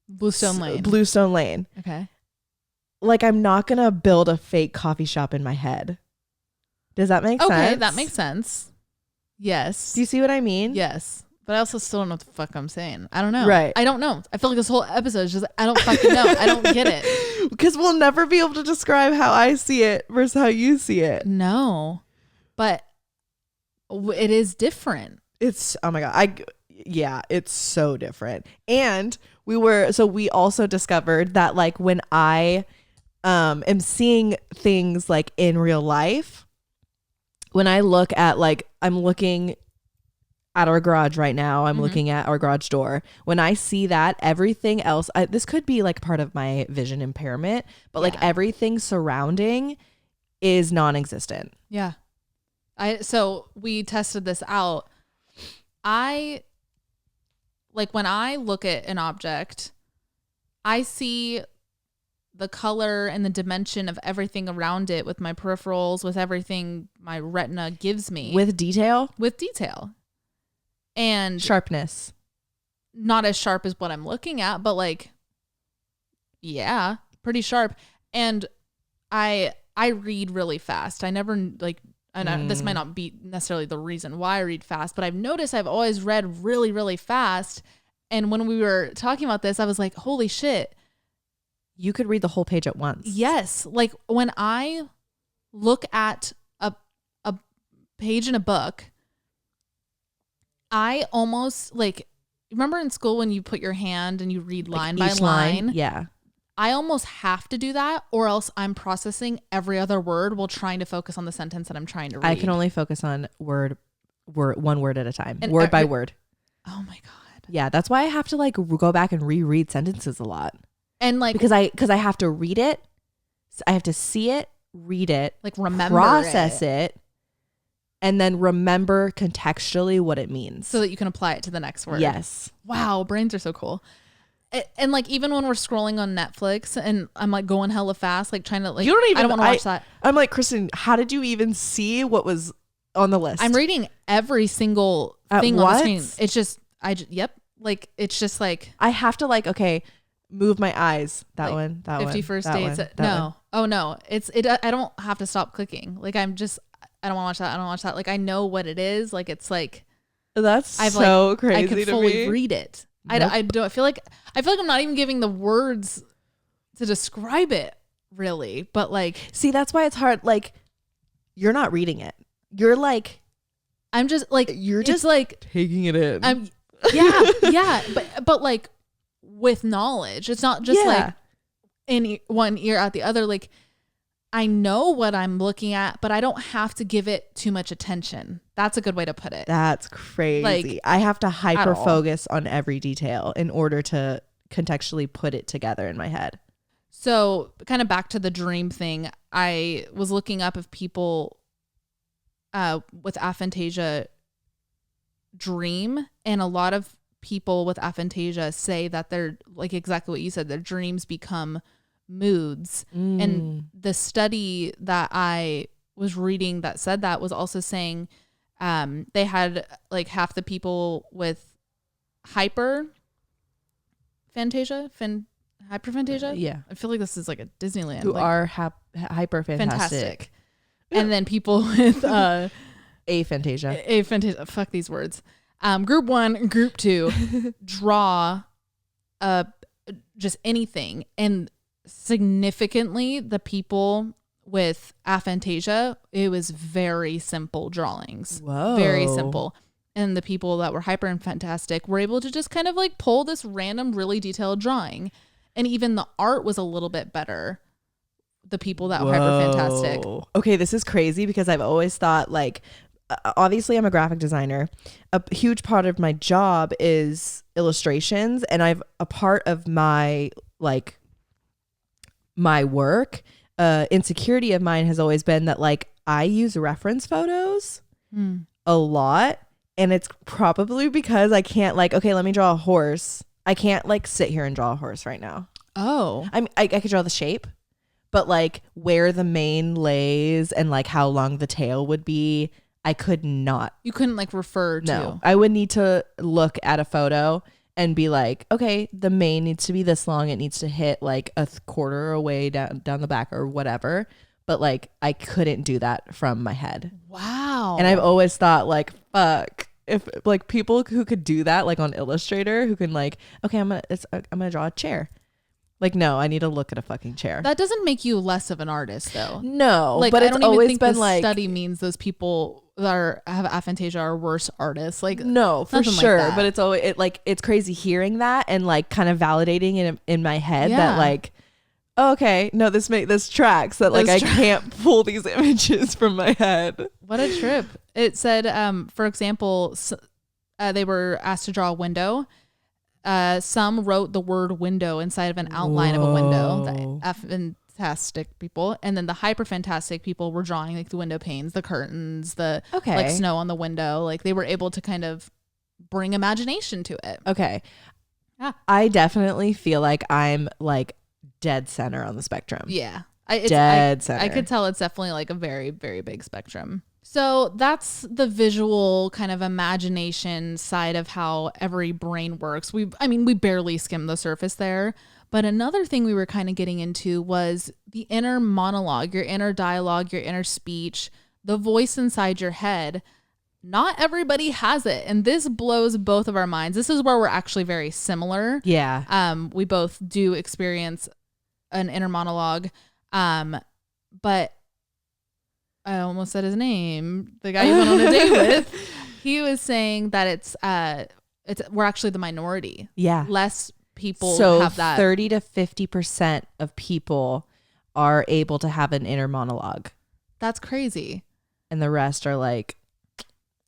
Bluestone Lane. Okay. Like I'm not going to build a fake coffee shop in my head. Does that make sense? Okay, that makes sense. Yes. Do you see what I mean? Yes. But I also still don't know what the fuck I'm saying. I don't know. Right. I don't know. I feel like this whole episode is just, I don't fucking know. I don't get it. Because we'll never be able to describe how I see it versus how you see it. No. But it is different. It's, oh my God. It's so different. And we also discovered that like when I am seeing things like in real life, when I look at like, I'm looking at our garage right now. I'm looking at our garage door. When I see that, everything else, this could be like part of my vision impairment, but like everything surrounding is non-existent. Yeah. So we tested this out. When I look at an object, I see the color and the dimension of everything around it with my peripherals, with everything my retina gives me. With detail? With detail. And sharpness. Not as sharp as what I'm looking at, but like, yeah, pretty sharp. And I read really fast. I never like, and this might not be necessarily the reason why I read fast, but I've noticed I've always read really, really fast. And when we were talking about this, I was like, holy shit. You could read the whole page at once. Yes. Like when I look at a page in a book, I almost like, remember in school when you put your hand and you read line by line? Yeah. I almost have to do that, or else I'm processing every other word while trying to focus on the sentence that I'm trying to read. I can only focus on word, one word at a time, and word by word. Oh my God. Yeah. That's why I have to like go back and reread sentences a lot. And like, because I have to read it. I have to see it, read it, like remember process it, and then remember contextually what it means. So that you can apply it to the next word. Yes. Wow. Brains are so cool. And like, even when we're scrolling on Netflix and I'm like going hella fast, like trying to like, I don't want to watch that. I'm like, Kristen, how did you even see what was on the list. I'm reading every single thing on the screen. It's just, yep. Like, it's just like. I have to like, okay, move my eyes. That one, that 50 one. First that Dates. one, No. one. Oh, no. I don't have to stop clicking. Like, I don't want to watch that. I don't watch that. Like, I know what it is. Like, it's like. That's so crazy I could to fully me. read it. Nope. I don't feel like I'm not even giving the words to describe it really, but like, see, that's why it's hard. Like, you're not reading it. You're like, I'm just like, you're just like taking it in. Yeah. But like with knowledge, it's not just like in one ear out the other. Like, I know what I'm looking at, but I don't have to give it too much attention. That's a good way to put it. That's crazy. Like, I have to hyper focus on every detail in order to contextually put it together in my head. So kind of back to the dream thing, I was looking up if people with aphantasia dream, and a lot of people with aphantasia say that they're like exactly what you said, their dreams become moods. And the study that I was reading that said that was also saying they had like half the people with hyperphantasia. Yeah. I feel like this is like a Disneyland. Who like, are hyper fantastic. And then people with aphantasia. Fuck these words. Group 1, group 2 draw just anything. And significantly, the people with aphantasia, it was very simple drawings. Whoa. Very simple. And the people that were hyper and fantastic were able to just kind of like pull this random, really detailed drawing. And even the art was a little bit better. The people that were hyper fantastic. Okay, this is crazy because I've always thought like, obviously I'm a graphic designer. A huge part of my job is illustrations, and a part of my like my work, insecurity of mine has always been that like I use reference photos a lot, and it's probably because I can't like, okay, let me draw a horse. I can't like sit here and draw a horse right now. Oh, I could draw the shape, but like where the mane lays and like how long the tail would be, I could not. You couldn't like refer to. No, I would need to look at a photo and be like, okay, the mane needs to be this long. It needs to hit like a quarter away down the back or whatever. But like, I couldn't do that from my head. Wow. And I've always thought like, fuck, if like people who could do that, like on Illustrator, who can like, okay, I'm gonna draw a chair. Like, no, I need to look at a fucking chair. That doesn't make you less of an artist, though. No, like, but I it's don't even always think been the like study means those people that have aphantasia are worse artists. Like, no, for sure. Like, but it's always it's crazy hearing that and like kind of validating it in my head that like, oh, okay, no, this tracks that like I can't pull these images from my head. What a trip! It said, for example, they were asked to draw a window. Some wrote the word window inside of an outline of a window. The fantastic people, and then the hyper fantastic people were drawing like the window panes, the curtains, the like snow on the window. Like they were able to kind of bring imagination to it. Okay. Yeah. I definitely feel like I'm like dead center on the spectrum. Yeah. Dead center. I could tell it's definitely like a very, very big spectrum. So that's the visual kind of imagination side of how every brain works. We barely skimmed the surface there. But another thing we were kind of getting into was the inner monologue, your inner dialogue, your inner speech, the voice inside your head. Not everybody has it. And this blows both of our minds. This is where we're actually very similar. Yeah. We both do experience an inner monologue. But I almost said his name. The guy you went on a date with, he was saying that we're actually the minority. Yeah. Less people have that. 30 to 50% of people are able to have an inner monologue. That's crazy. And the rest are like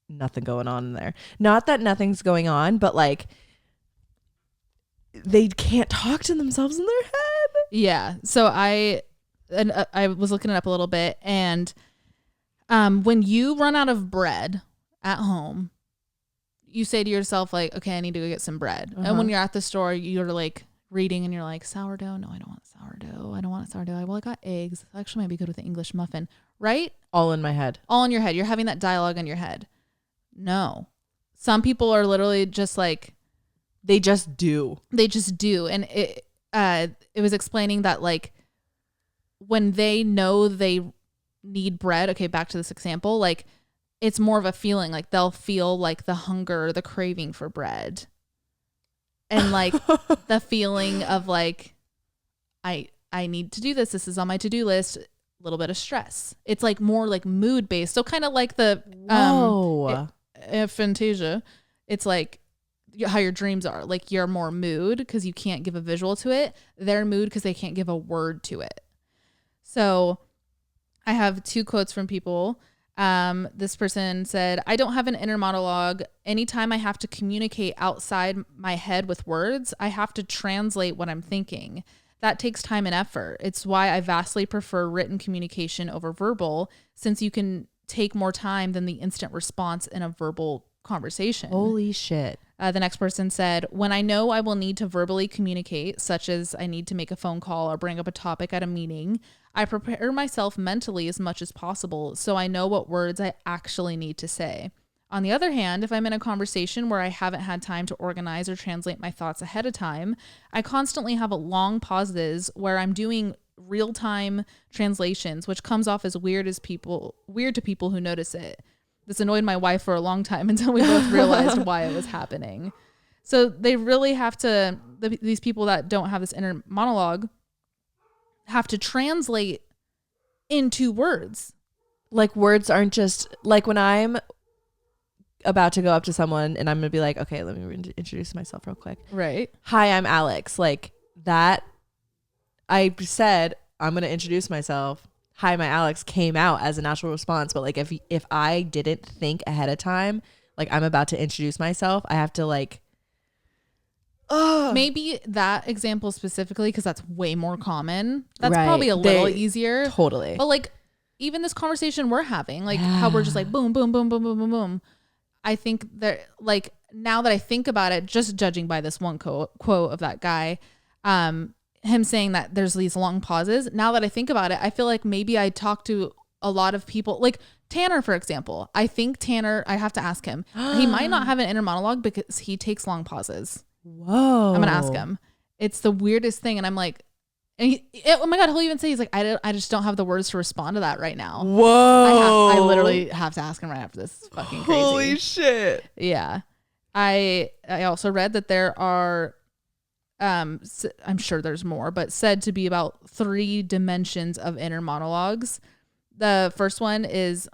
nothing going on in there. Not that nothing's going on, but like they can't talk to themselves in their head. Yeah. So I was looking it up a little bit, and when you run out of bread at home, you say to yourself like, okay, I need to go get some bread. And when you're at the store, you're like reading and you're like, sourdough? No, I don't want sourdough. I don't want sourdough. Well, I got eggs. That actually might be good with an English muffin, right? All in my head. All in your head. You're having that dialogue in your head. No. Some people are literally just like, they just do. And it was explaining that like when they know they need bread, okay, back to this example, like it's more of a feeling, like they'll feel like the hunger, the craving for bread. And like the feeling of like, I need to do this. This is on my to-do list. A little bit of stress. It's like more like mood based. So kind of like the aphantasia. It's like how your dreams are. Like you're more mood because you can't give a visual to it. They're mood because they can't give a word to it. So I have 2 quotes from people. This person said, I don't have an inner monologue. Anytime I have to communicate outside my head with words, I have to translate what I'm thinking. That takes time and effort. It's why I vastly prefer written communication over verbal, since you can take more time than the instant response in a verbal conversation. Holy shit. The next person said, when I know I will need to verbally communicate, such as I need to make a phone call or bring up a topic at a meeting, I prepare myself mentally as much as possible so I know what words I actually need to say. On the other hand, if I'm in a conversation where I haven't had time to organize or translate my thoughts ahead of time, I constantly have long pauses where I'm doing real-time translations, which comes off as weird to people who notice it. This annoyed my wife for a long time until we both realized why it was happening. So they really have to, these people that don't have this inner monologue have to translate into words. Like words aren't just, like when I'm about to go up to someone and I'm going to be like, okay, let me introduce myself real quick. Right. Hi, I'm Alex. Like that, I said, I'm going to introduce myself. Hi, my Alex came out as a natural response. But like if I didn't think ahead of time, like I'm about to introduce myself, I have to like, maybe that example specifically, because that's way more common. That's probably a little easier. Totally. But like even this conversation we're having, like how we're just like boom, boom, boom, boom, boom, boom, boom. I think that like now that I think about it, just judging by this one quote of that guy, him saying that there's these long pauses. Now that I think about it, I feel like maybe I talk to a lot of people, like Tanner, for example. I think Tanner, I have to ask him. He might not have an inner monologue because he takes long pauses. Whoa. I'm going to ask him. It's the weirdest thing. And I'm like, oh my God, he'll even say, he's like, I just don't have the words to respond to that right now. Whoa. I literally have to ask him right after this. It's fucking crazy. Holy shit. Yeah. I also read that there are, I'm sure there's more, but said to be about 3 dimensions of inner monologues. The first one is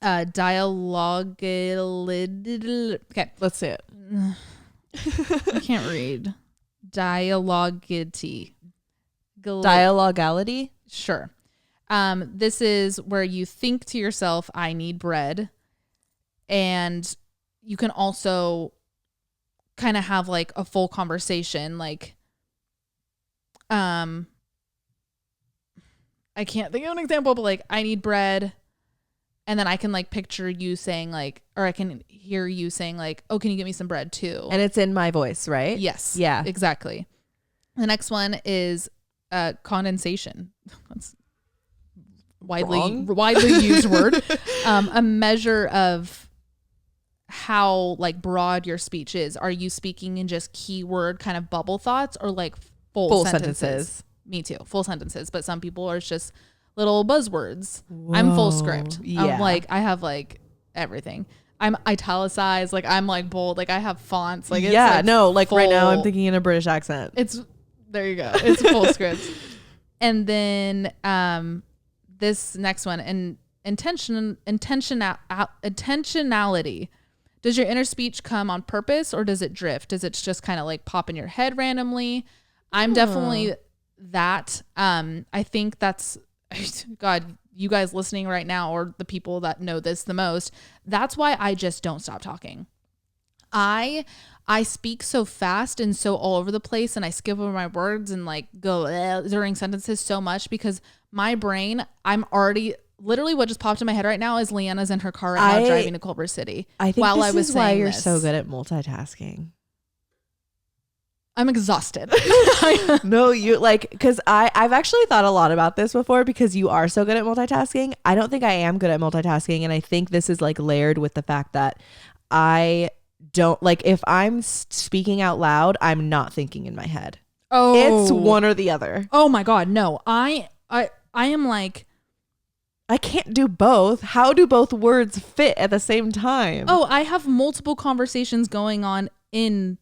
dialogue. Okay. Let's see it. I can't read. Dialogity. Dialogality? Sure. This is where you think to yourself, I need bread. And you can also kind of have like a full conversation. Like, I can't think of an example, but like, I need bread. And then I can like picture you saying like, or I can hear you saying like, oh, can you get me some bread too? And it's in my voice, right? Yes. Yeah. Exactly. The next one is condensation. That's widely used word. A measure of how like broad your speech is. Are you speaking in just keyword kind of bubble thoughts or like full sentences? Me too. Full sentences. But some people are just little buzzwords. Whoa, I'm full script. Yeah. I'm like, I have like everything. I'm italicized. Like I'm like bold. Like I have fonts. Like it's yeah, like no, like full, right now I'm thinking in a British accent. There you go. It's full script. And then this next one, and intentionality. Does your inner speech come on purpose or does it drift? Does it just kind of like pop in your head randomly? I'm definitely that. I think that's, God, you guys listening right now, or the people that know this the most, that's why I just don't stop talking. I speak so fast and so all over the place, and I skip over my words and like go during sentences so much because my brain, I'm already literally what just popped in my head right now is Leanna's in her car right now driving to Culver City. I think this is why you're so good at multitasking. I'm exhausted. No, you like, because I've actually thought a lot about this before because you are so good at multitasking. I don't think I am good at multitasking. And I think this is like layered with the fact that I don't like, if I'm speaking out loud, I'm not thinking in my head. Oh, it's one or the other. Oh my God. No, I am like, I can't do both. How do both words fit at the same time? Oh, I have multiple conversations going on in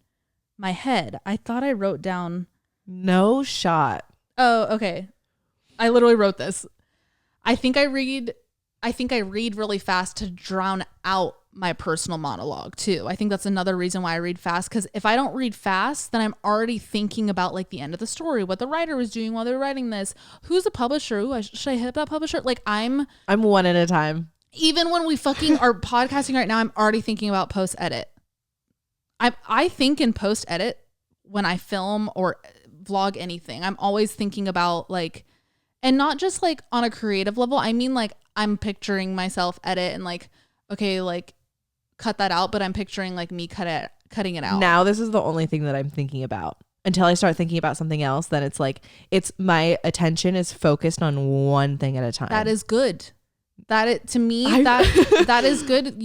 my head. I thought I wrote down. No shot. Oh, okay. I literally wrote this. I think I read really fast to drown out my personal monologue too. I think that's another reason why I read fast, because if I don't read fast, then I'm already thinking about like the end of the story, what the writer was doing while they were writing this, who's the publisher, ooh, should I hit that publisher? Like I'm one at a time. Even when we fucking are podcasting right now, I'm already thinking about post edit. I think in post edit when I film or vlog anything, I'm always thinking about like, and not just like on a creative level. I mean, like I'm picturing myself edit and like, okay, like cut that out, but I'm picturing like me cutting it out. Now this is the only thing that I'm thinking about. Until I start thinking about something else, then it's like, it's my attention is focused on one thing at a time. That is good. That is good.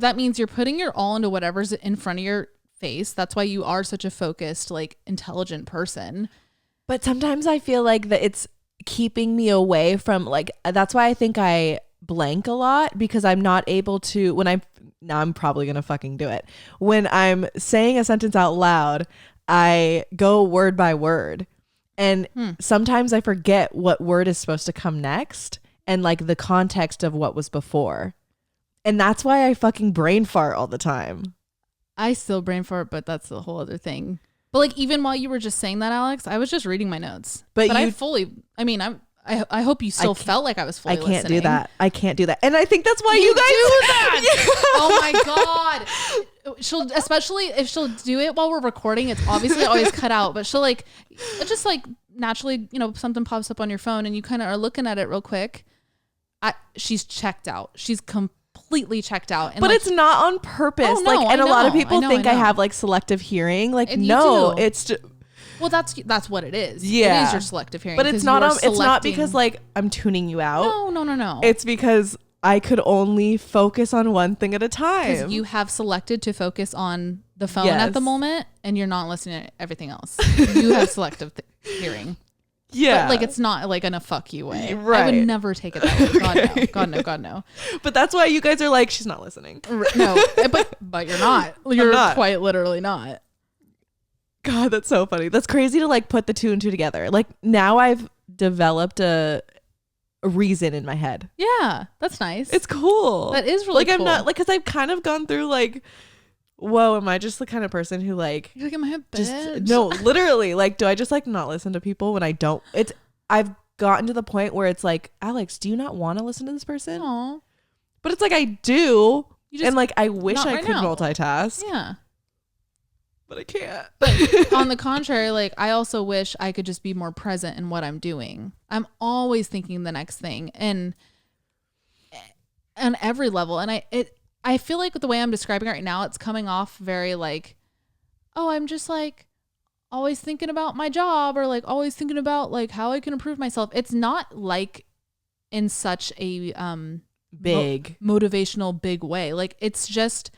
That means you're putting your all into whatever's in front of your face. That's why you are such a focused, like intelligent person. But sometimes I feel like that it's keeping me away from like, that's why I think I blank a lot, because I'm not able to, now I'm probably going to fucking do it. When I'm saying a sentence out loud, I go word by word. And sometimes I forget what word is supposed to come next and like the context of what was before. And that's why I fucking brain fart all the time. I still brain fart, but that's a whole other thing. But like, even while you were just saying that, Alex, I was just reading my notes. But I hope you still felt like I was fully listening. I can't do that. And I think that's why you guys do that. Yeah. Oh my God. Especially if she'll do it while we're recording, it's obviously always cut out, but she'll like, just like naturally, something pops up on your phone and you kind of are looking at it real quick. She's checked out. She's completely checked out. And but it's not on purpose. Oh, no, a lot of people think I have like selective hearing. Like, and no, it's just, well, that's what it is. Yeah. It is your selective hearing. But it's not because like I'm tuning you out. No. It's because I could only focus on one thing at a time. Because you have selected to focus on the phone at the moment and you're not listening to everything else. You have selective hearing. Yeah. But like, it's not like in a fuck you way. Right. I would never take it that way. God, no. God, no. God, no. But that's why you guys are like, she's not listening. No, but you're not. You're not. Quite literally not. God, that's so funny. That's crazy to like put the two and two together. Like now I've developed a reason in my head. Yeah, that's nice. It's cool. That is really cool. I'm not like, because I've kind of gone through like, whoa, am I just the kind of person who like, you're like, am I a bitch? No, literally, like, do I just like not listen to people when I don't? I've gotten to the point where it's like, Alex, do you not want to listen to this person? Aww. But it's like I do, and like I wish I could multitask. Yeah. But I can't. But on the contrary, like I also wish I could just be more present in what I'm doing. I'm always thinking the next thing, and on every level. And I feel like with the way I'm describing it right now, it's coming off very like, oh, I'm just like always thinking about my job, or like always thinking about like how I can improve myself. It's not like in such a big motivational big way. Like it's just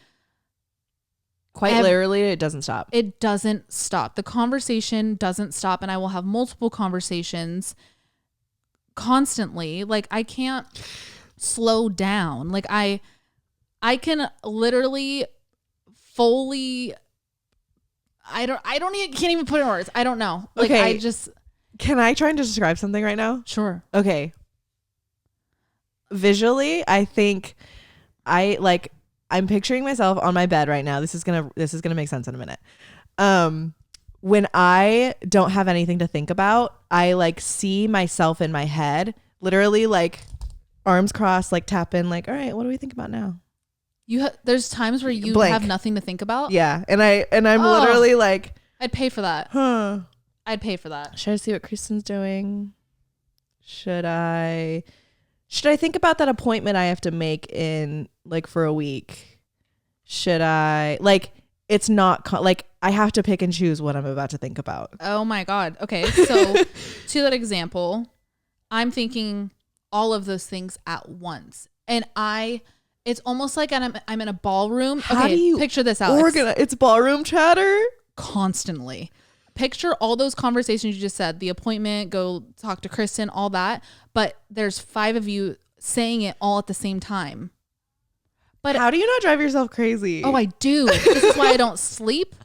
quite literally, it doesn't stop. It doesn't stop. The conversation doesn't stop, and I will have multiple conversations constantly. Like I can't slow down. Like I can literally fully, can't even put it in words. I don't know. Like okay. Can I try and describe something right now? Sure. Okay. Visually, I think I'm picturing myself on my bed right now. This is gonna make sense in a minute. When I don't have anything to think about, I like see myself in my head, literally like arms crossed, like tapping, like, all right, what do we think about now? There's times where you have nothing to think about. Yeah, and I'm literally like, I'd pay for that. Huh? I'd pay for that. Should I see what Kristen's doing? Should I think about that appointment I have to make in like for a week? Should I like it's not like I have to pick and choose what I'm about to think about. Oh my God. Okay. So to that example, I'm thinking all of those things at once. And it's almost like I'm in a ballroom. How do you picture this, Alex? It's ballroom chatter? Constantly. Picture all those conversations you just said, the appointment, go talk to Kristen, all that. But there's 5 of you saying it all at the same time. But how do you not drive yourself crazy? Oh, I do. This is why I don't sleep.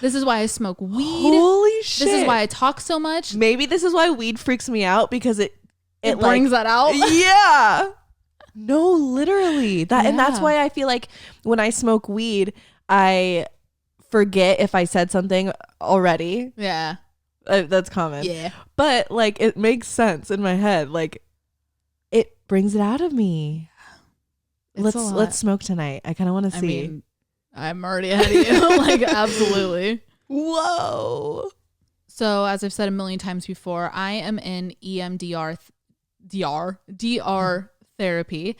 This is why I smoke weed. Holy shit. This is why I talk so much. Maybe this is why weed freaks me out, because it brings that out. Yeah. No, literally. And that's why I feel like when I smoke weed, I forget if I said something already. Yeah. That's common. Yeah. But like it makes sense in my head. Like it brings it out of me. Let's smoke tonight. I kind of want to see. I mean, I'm already ahead of you. Like, absolutely. Whoa. So as I've said a million times before, I am in EMDR therapy,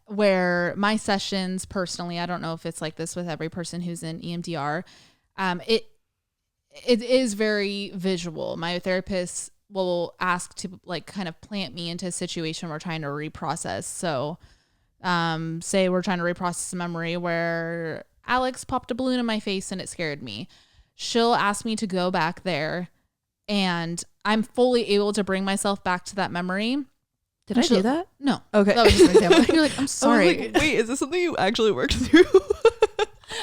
where my sessions personally, I don't know if it's like this with every person who's in EMDR. It is very visual. My therapist will ask to like kind of plant me into a situation we're trying to reprocess. So say we're trying to reprocess a memory where Alex popped a balloon in my face and it scared me. She'll ask me to go back there and I'm fully able to bring myself back to that memory. Did I do that? No. Okay. That was just an example. You're like, I'm sorry. Like, wait, is this something you actually worked through?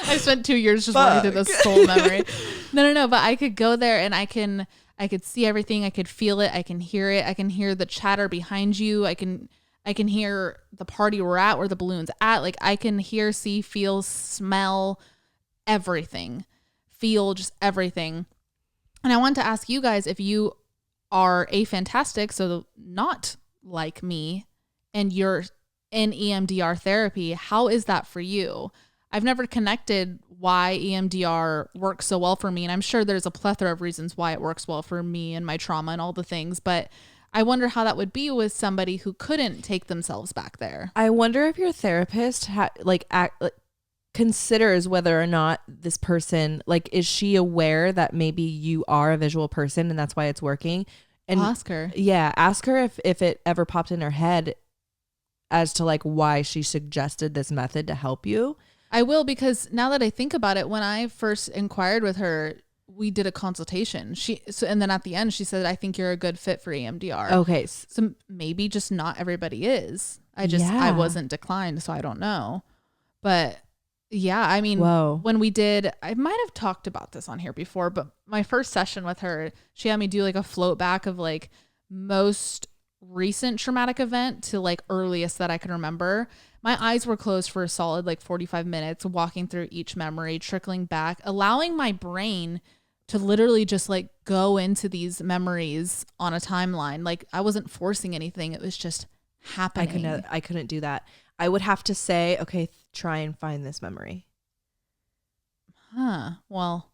I spent 2 years just working through this soul memory. No. But I could go there and I could see everything. I could feel it. I can hear it. I can hear the chatter behind you. I can hear the party we're at, where the balloon's at. Like I can hear, see, feel, smell everything, feel just everything. And I want to ask you guys, if you are aphantastic, so not like me, and you're in EMDR therapy, how is that for you? I've never connected why EMDR works so well for me. And I'm sure there's a plethora of reasons why it works well for me and my trauma and all the things, but I wonder how that would be with somebody who couldn't take themselves back there. I wonder if your therapist considers whether or not this person, like, is she aware that maybe you are a visual person and that's why it's working? And I'll ask her. Yeah, ask her if it ever popped in her head as to like why she suggested this method to help you. I will, because now that I think about it, when I first inquired with her, we did a consultation. And then at the end she said, I think you're a good fit for EMDR. Okay. So maybe just not everybody is. I wasn't declined, so I don't know. But yeah, I mean, when we did, I might have talked about this on here before, but my first session with her, she had me do like a float back of like most recent traumatic event to like earliest that I can remember. My eyes were closed for a solid like 45 minutes, walking through each memory, trickling back, allowing my brain to literally just like go into these memories on a timeline. Like I wasn't forcing anything. It was just happening. I couldn't do that. I would have to say, okay, try and find this memory. Well,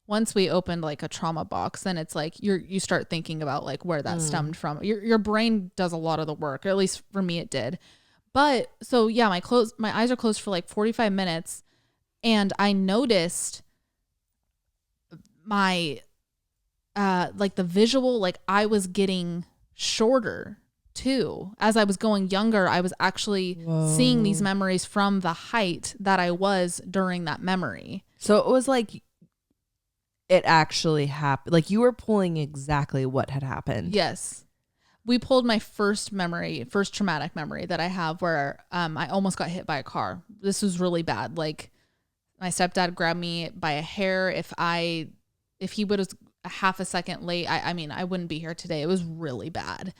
once we opened like a trauma box, then it's like you start thinking about like where that stemmed from. Your brain does a lot of the work, or at least for me it did. But so yeah, my eyes are closed for like 45 minutes, and I noticed my like the visual, like I was getting shorter too. As I was going younger, I was actually seeing these memories from the height that I was during that memory. So it was like it actually happened. Like you were pulling exactly what had happened. Yes. We pulled my first traumatic memory that I have, where I almost got hit by a car. This was really bad. Like my stepdad grabbed me by a hair. If he would have a half a second late, I mean, I wouldn't be here today. It was really bad.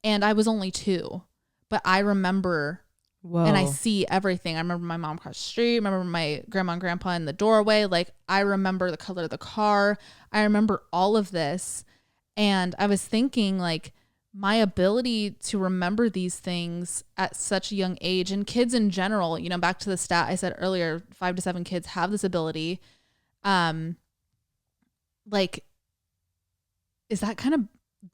And I was only 2, but I remember and I see everything. I remember my mom across the street. I remember my grandma and grandpa in the doorway. Like I remember the color of the car. I remember all of this. And I was thinking like my ability to remember these things at such a young age, and kids in general, you know, back to the stat I said earlier, 5 to 7 kids have this ability. Like, is that kind of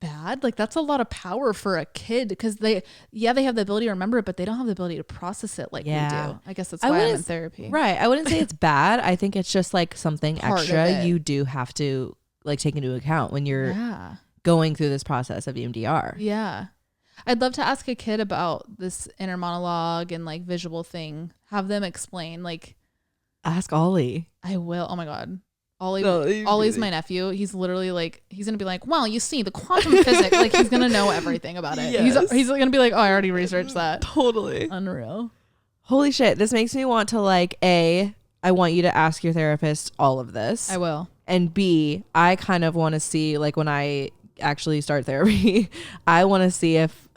bad. Like that's a lot of power for a kid because they have the ability to remember it, but they don't have the ability to process it like we do. I guess that's why I'm in therapy. Right. I wouldn't say it's bad. I think it's just like something Part extra you do have to like take into account when you're going through this process of EMDR. Yeah. I'd love to ask a kid about this inner monologue and like visual thing. Have them explain. Like, ask Ollie. I will. Oh my God. Ollie's my nephew. He's literally like, he's gonna be like, well, you see the quantum physics. Like he's gonna know everything about it. Yes. He's gonna be like, oh, I already researched that. Totally. Unreal. Holy shit. This makes me want to like, I want you to ask your therapist all of this. I will. And B, I kind of want to see like when I actually start therapy, I want to see if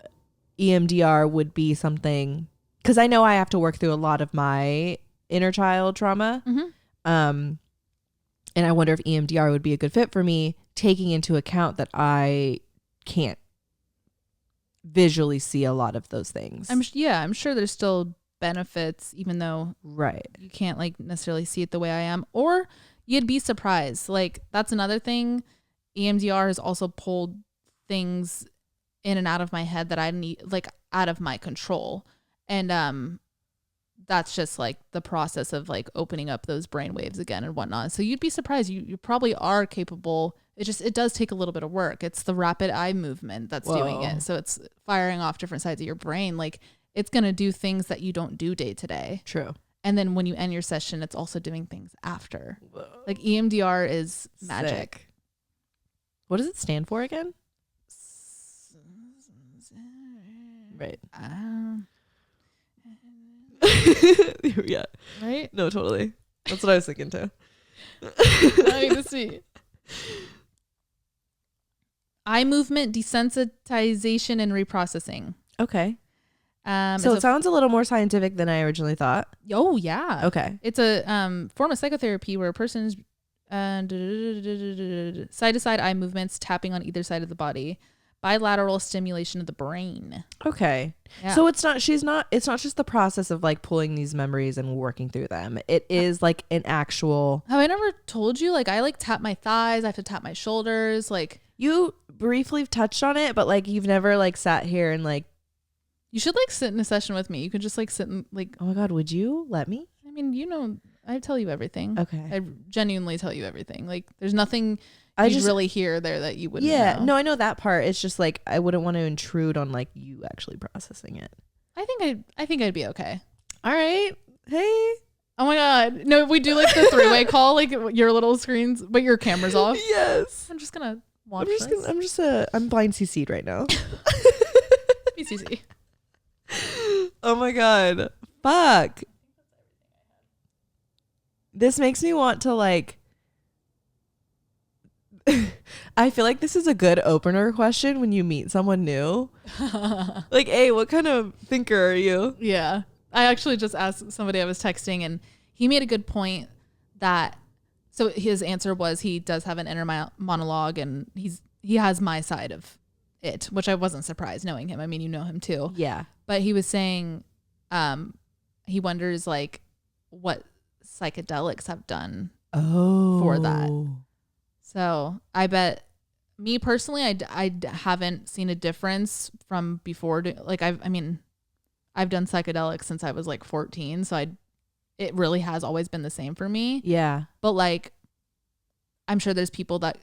EMDR would be something, because I know I have to work through a lot of my inner child trauma. Mm-hmm. And I wonder if EMDR would be a good fit for me, taking into account that I can't visually see a lot of those things. I'm sure there's still benefits, even though you can't like necessarily see it the way I am, or you'd be surprised. Like that's another thing. EMDR has also pulled things in and out of my head that I need, like out of my control. And that's just like the process of like opening up those brain waves again and whatnot. So you'd be surprised. You probably are capable. It does take a little bit of work. It's the rapid eye movement that's doing it. So it's firing off different sides of your brain. Like it's going to do things that you don't do day to day. True. And then when you end your session, it's also doing things after. Whoa. Like EMDR is magic. Sick. What does it stand for again? Right. Yeah. Right? No, totally. That's what I was thinking too. I need to see. Eye movement desensitization and reprocessing. Okay. So it sounds a little more scientific than I originally thought. Oh yeah. Okay. It's a form of psychotherapy where a person's side to side eye movements, tapping on either side of the body, bilateral stimulation of the brain. Okay. Yeah. So it's not just the process of like pulling these memories and working through them. It is like an actual. Have I never told you? Like I like tap my thighs. I have to tap my shoulders. Like you briefly touched on it, but like you've never like sat here and like. You should like sit in a session with me. You could just like sit and like. Oh my God, would you let me? I mean, you know, I tell you everything. Okay. I genuinely tell you everything. Like there's nothing I just really hear there that you wouldn't know. No, I know that part. It's just like I wouldn't want to intrude on like you actually processing it. I think I'd be okay. All right. Hey. Oh my God. No, we do like the three-way call, like your little screens, but your camera's off. Yes. I'm just gonna watch I'm blind CC'd right now. BCC. Oh my God. Fuck. This makes me want to like. I feel like this is a good opener question when you meet someone new. Like, hey, what kind of thinker are you? Yeah. I actually just asked somebody I was texting, and he made a good point that, so his answer was he does have an inner monologue, and he has my side of it, which I wasn't surprised knowing him. I mean, you know him too. Yeah. But he was saying he wonders like what psychedelics have done for that. So I bet me personally, I haven't seen a difference from before. Like I've done psychedelics since I was like 14. So it really has always been the same for me. Yeah. But like, I'm sure there's people that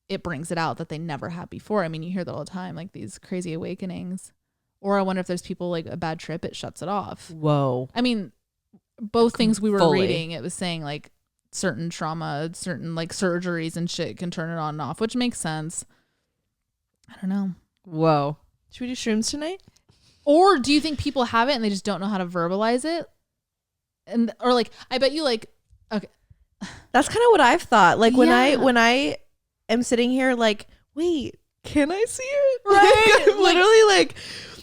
it brings it out that they never had before. I mean, you hear that all the time, like these crazy awakenings. Or I wonder if there's people like a bad trip, it shuts it off. Whoa. I mean, both things we were reading, it was saying like certain trauma, certain like surgeries and shit can turn it on and off, which makes sense. I don't know. Whoa. Should we do shrooms tonight? Or do you think people have it and they just don't know how to verbalize it? And or like, I bet you like, okay. That's kind of what I've thought. Like when I am sitting here like, wait, can I see it? Right. Like, literally like,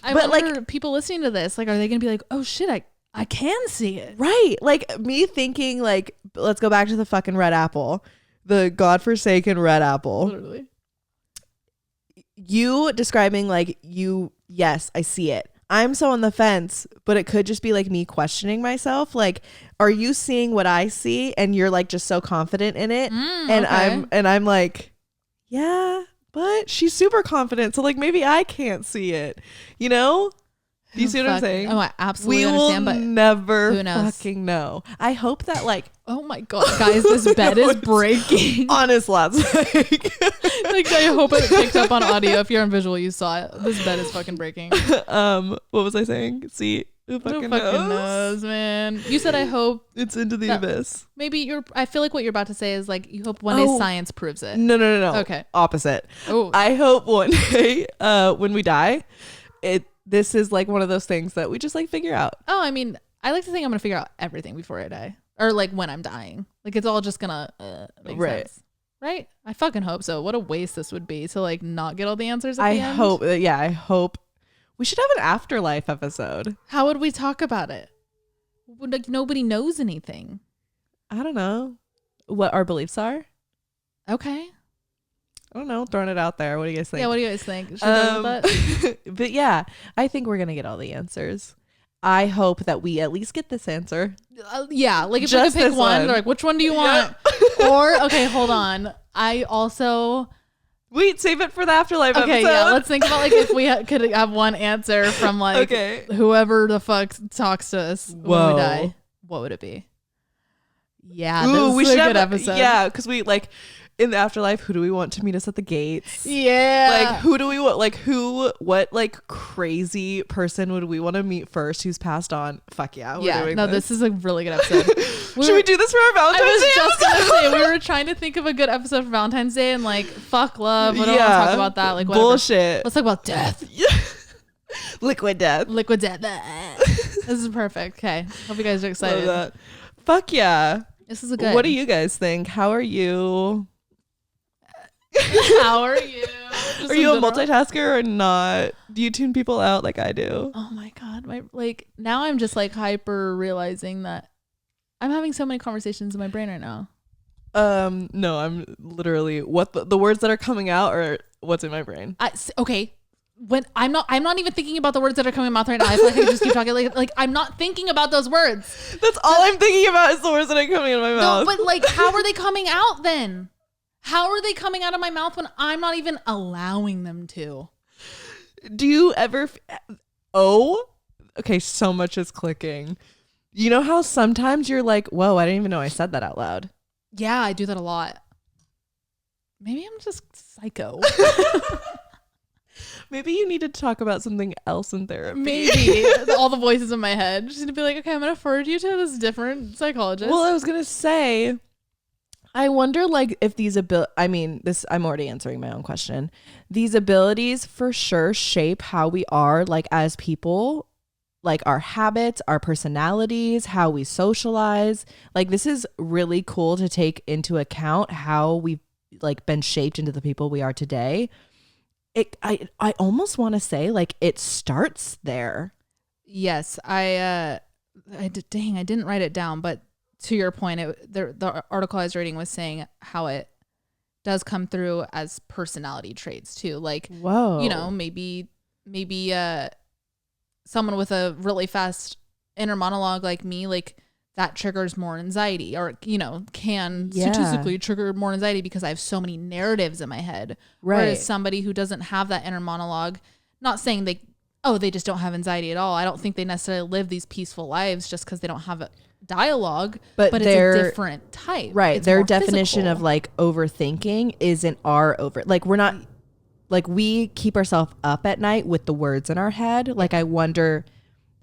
I wonder people listening to this, like, are they going to be like, oh shit, I can see it. Right. Like me thinking like, let's go back to the fucking red apple, the godforsaken red apple. Literally. You describing like yes, I see it. I'm so on the fence, but it could just be like me questioning myself. Like, are you seeing what I see? And you're like just so confident in it. And okay. I'm like, yeah, but she's super confident. So like maybe I can't see it, you know? Do you see what I'm saying? Oh, I absolutely understand, but never who knows? fucking know. I hope that like, oh my God, guys, this bed is breaking. Honest lads. Like I hope it picked up on audio. If you're on visual, you saw it. This bed is fucking breaking. What was I saying? See, who fucking knows, man? You said I hope it's into the abyss. Maybe I feel like what you're about to say is like you hope one day science proves it. No. Okay. Opposite. Oh. I hope one day, when we die, this is like one of those things that we just like figure out. Oh, I mean, I like to think I'm gonna figure out everything before I die, or like when I'm dying. Like it's all just gonna make sense. Right? I fucking hope so. What a waste this would be to like not get all the answers at the end. I hope we should have an afterlife episode. How would we talk about it? Like nobody knows anything. I don't know what our beliefs are. Okay. I don't know, throwing it out there. What do you guys think? Yeah, what do you guys think? Should we go with that? But yeah, I think we're gonna get all the answers. I hope that we at least get this answer. Yeah, like if we could pick one, they're like, which one do you want? Or okay, hold on. I also wait, save it for the afterlife episode. Yeah, let's think about like if we could have one answer from like whoever the fuck talks to us when we die. What would it be? Yeah, this is a good episode. Yeah, because we like in the afterlife, who do we want to meet us at the gates? Yeah. Like who do we want? Like what like crazy person would we want to meet first who's passed on? Fuck yeah. We're doing this is a really good episode. Should we do this for our Valentine's Day? I was just gonna say we were trying to think of a good episode for Valentine's Day and like fuck love. We don't want to talk about that. Like whatever. Bullshit. Let's talk about death. Liquid death. This is perfect. Okay. Hope you guys are excited. Love that. Fuck yeah. This is a good. What do you guys think? How are you? How are you? Are you a multitasker or not? Do you tune people out like I do? Oh my God. Now I'm just like hyper realizing that I'm having so many conversations in my brain right now. No, I'm literally what the words that are coming out are what's in my brain. Okay. When I'm not even thinking about the words that are coming out right now. I feel like I just keep talking like I'm not thinking about those words. That's all I'm thinking about is the words that are coming in my mouth. No, but like how are they coming out then? How are they coming out of my mouth when I'm not even allowing them to? Do you ever... okay, so much is clicking. You know how sometimes you're like, whoa, I didn't even know I said that out loud. Yeah, I do that a lot. Maybe I'm just psycho. Maybe you need to talk about something else in therapy. Maybe. All the voices in my head. Just need to be like, okay, I'm going to forward you to this different psychologist. Well, I was going to say... I wonder like if these I'm already answering my own question. These abilities for sure shape how we are like as people, like our habits, our personalities, how we socialize. Like this is really cool to take into account how we've like been shaped into the people we are today. I almost want to say like it starts there. Yes, I didn't write it down, but to your point, the article I was reading was saying how it does come through as personality traits too. Like, whoa, you know, maybe someone with a really fast inner monologue like me, like that triggers more anxiety, or you know, can statistically trigger more anxiety because I have so many narratives in my head. Right. Whereas somebody who doesn't have that inner monologue, not saying they just don't have anxiety at all. I don't think they necessarily live these peaceful lives just because they don't have a dialogue, but it's a different type. Right. It's their more definition physical. of like overthinking isn't our like we're not like we keep ourselves up at night with the words in our head. Like I wonder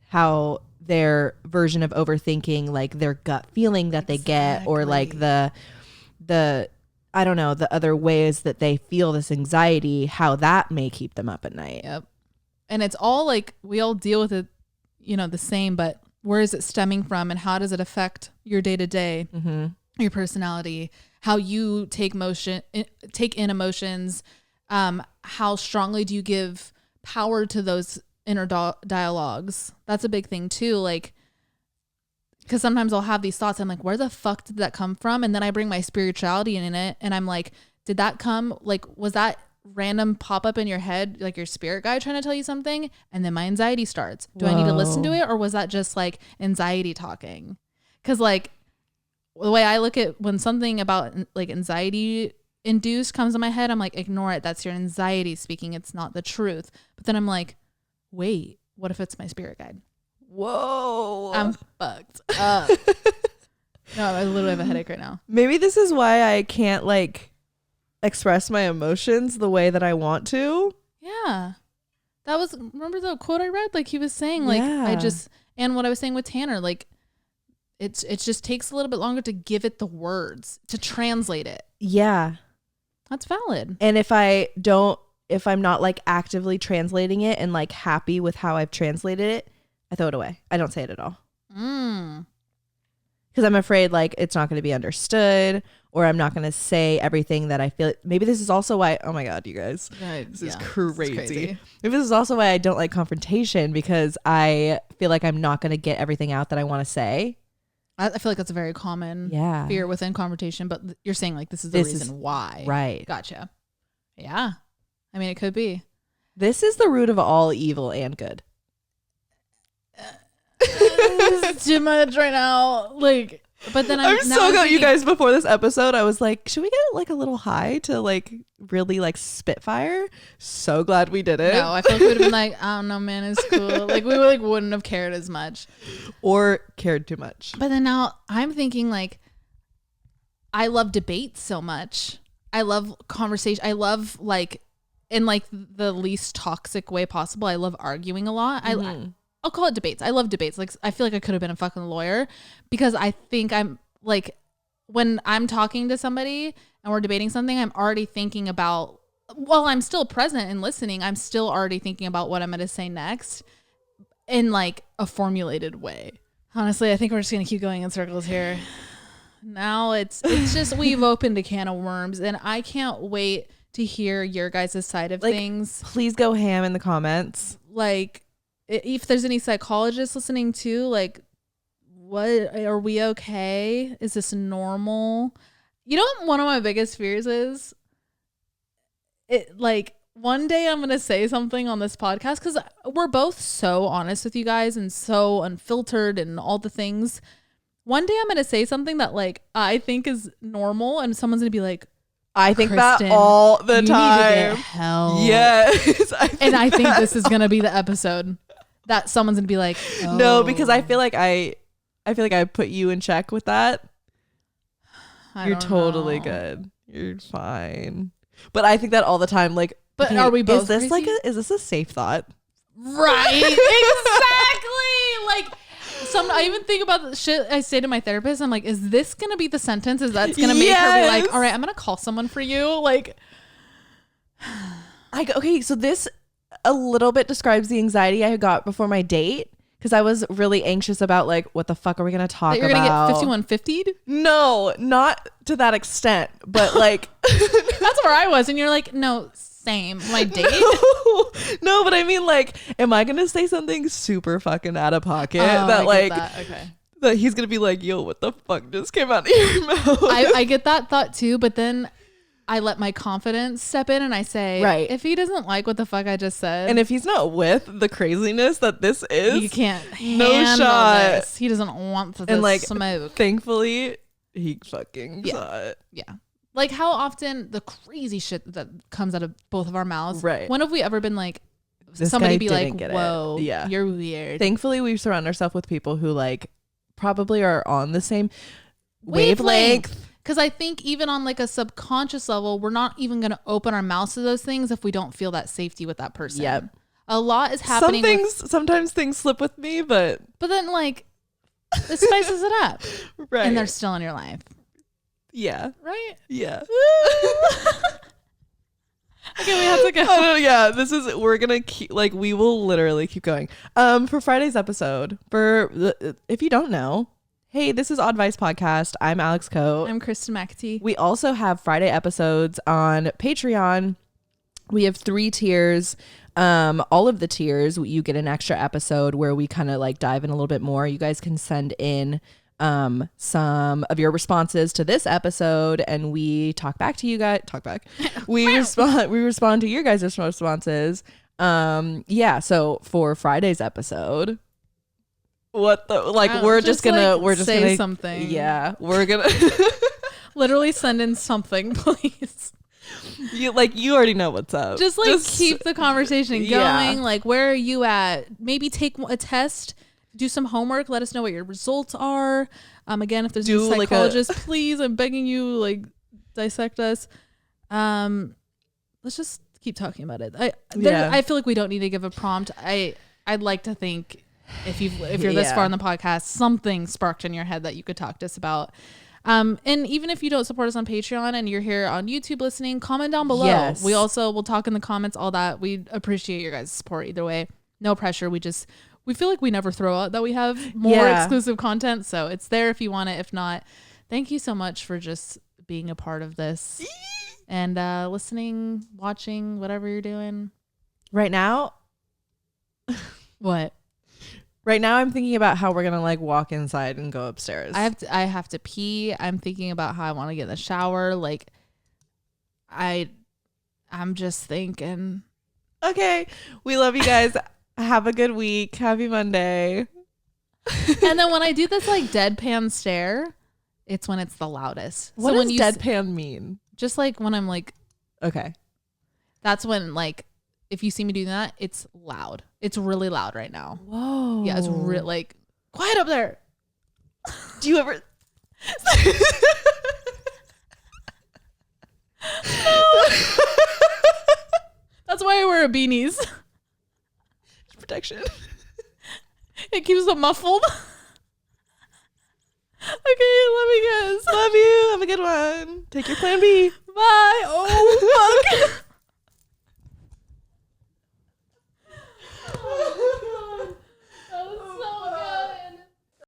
how their version of overthinking, like their gut feeling that they get, or like the I don't know, the other ways that they feel this anxiety, how that may keep them up at night. Yep. And it's all like we all deal with it, you know, the same, but where is it stemming from and how does it affect your day-to-day, your personality, how you take in emotions, how strongly do you give power to those inner dialogues? That's a big thing too. Like, because sometimes I'll have these thoughts. I'm like, where the fuck did that come from? And then I bring my spirituality in it. And I'm like, did that come, like, was that random pop up in your head, like your spirit guide trying to tell you something? And then my anxiety starts. Do I need to listen to it? Or was that just like anxiety talking? Because like the way I look at when something about like anxiety induced comes in my head, I'm like, ignore it. That's your anxiety speaking. It's not the truth. But then I'm like, wait, what if it's my spirit guide? Whoa. I'm fucked up. No, I literally have a headache right now. Maybe this is why I can't like express my emotions the way that I want to. Yeah. That was, remember the quote I read? Like he was saying, like, and what I was saying with Tanner, like, it just takes a little bit longer to give it the words, to translate it. Yeah. That's valid. And if I'm not like actively translating it and like happy with how I've translated it, I throw it away. I don't say it at all. Because I'm afraid like it's not going to be understood, or I'm not going to say everything that I feel. Maybe this is also why, oh my God, you guys, this is crazy. Maybe this is also why I don't like confrontation, because I feel like I'm not going to get everything out that I want to say. I feel like that's a very common fear within confrontation, but you're saying like this is the reason why. Right. Gotcha. Yeah. I mean, it could be. This is the root of all evil and good. This is too much right now. Like, but then I'm so glad you guys before this episode. I was like, should we get like a little high to like really like spitfire? So glad we did it. No, I feel like we would have been like, I don't know, man, it's cool. Like we like wouldn't have cared as much, or cared too much. But then now I'm thinking like, I love debate so much. I love conversation. I love like in like the least toxic way possible. I love arguing a lot. I'll call it debates. I love debates. Like I feel like I could have been a fucking lawyer, because I think I'm like, when I'm talking to somebody and we're debating something, I'm already thinking about, while I'm still present and listening, I'm still already thinking about what I'm going to say next in like a formulated way. Honestly, I think we're just going to keep going in circles here. Now it's just, we've opened a can of worms, and I can't wait to hear your guys' side of things. Please go ham in the comments. Like, if there's any psychologists listening too, like, what, are we okay? Is this normal? You know what one of my biggest fears is? It like one day I'm gonna say something on this podcast, because we're both so honest with you guys and so unfiltered and all the things. One day I'm gonna say something that like I think is normal, and someone's gonna be like, I think that all the time. Need to get help. Yes. I think this is gonna be the episode that someone's gonna be like, oh. No, because I feel like I put you in check with that. You're totally good. You're fine. But I think that all the time. Like, but okay, are we both? Is this a safe thought? Right. Exactly. Like, I even think about the shit I say to my therapist. I'm like, is this gonna be the sentence? Is that's gonna make her be like, all right, I'm gonna call someone for you? Like, okay, so this a little bit describes the anxiety I got before my date, because I was really anxious about like, what the fuck are we gonna talk about? You're gonna get 5150'd? No, not to that extent, but like that's where I was, and you're like, no, same. My date? No, but I mean, like, am I gonna say something super fucking out of pocket that he's gonna be like, yo, what the fuck just came out of your mouth? I get that thought too, but then I let my confidence step in and I say, right, if he doesn't like what the fuck I just said, and if he's not with the craziness that this is, he can't handle this. He doesn't want this and like smoke. Thankfully, he fucking saw it. Yeah. Like, how often the crazy shit that comes out of both of our mouths. Right. When have we ever been like, somebody be like, whoa, you're weird. Thankfully, we surround ourselves with people who like probably are on the same wavelength. Because I think even on like a subconscious level, we're not even going to open our mouths to those things if we don't feel that safety with that person. Yep. A lot is happening. Sometimes things slip with me, but then like it spices it up. Right. And they're still in your life. Yeah. Right? Yeah. Okay, we have to go. We're going to keep, like, we will literally keep going. For Friday's episode, if you don't know, hey, this is Oddvice Podcast. I'm Alex Coe. I'm Kristen McAtee. We also have Friday episodes on Patreon. We have 3 tiers. All of the tiers, you get an extra episode where we kind of like dive in a little bit more. You guys can send in some of your responses to this episode, and we talk back to you guys. We respond to your guys' responses. So for Friday's episode, we're just gonna say something. Yeah, we're gonna Literally send in something, please. You already know what's up. Just keep the conversation going. Yeah. Like, where are you at? Maybe take a test, do some homework. Let us know what your results are. Again, if there's a psychologist, please, I'm begging you, like, dissect us. Let's just keep talking about it. I feel like we don't need to give a prompt. I'd like to think if you're this far in the podcast, something sparked in your head that you could talk to us about. And even if you don't support us on Patreon and you're here on YouTube listening, comment down below. Yes. We also will talk in the comments, all that. We appreciate your guys' support either way. No pressure. We feel like we never throw out that we have more exclusive content. So it's there if you want it. If not, thank you so much for just being a part of this and listening, watching, whatever you're doing. Right now. What? Right now I'm thinking about how we're going to like walk inside and go upstairs. I have to pee. I'm thinking about how I want to get in the shower. Like I'm just thinking. Okay. We love you guys. Have a good week. Happy Monday. And then when I do this like deadpan stare, it's when it's the loudest. What does deadpan mean? Just like when I'm like, okay. That's when like, if you see me doing that, it's loud. It's really loud right now. Whoa. Yeah, it's like, quiet up there. Do you ever? No. That's why I wear beanies. Protection. It keeps them muffled. Okay, love you guys. Love you. Have a good one. Take your plan B. Bye.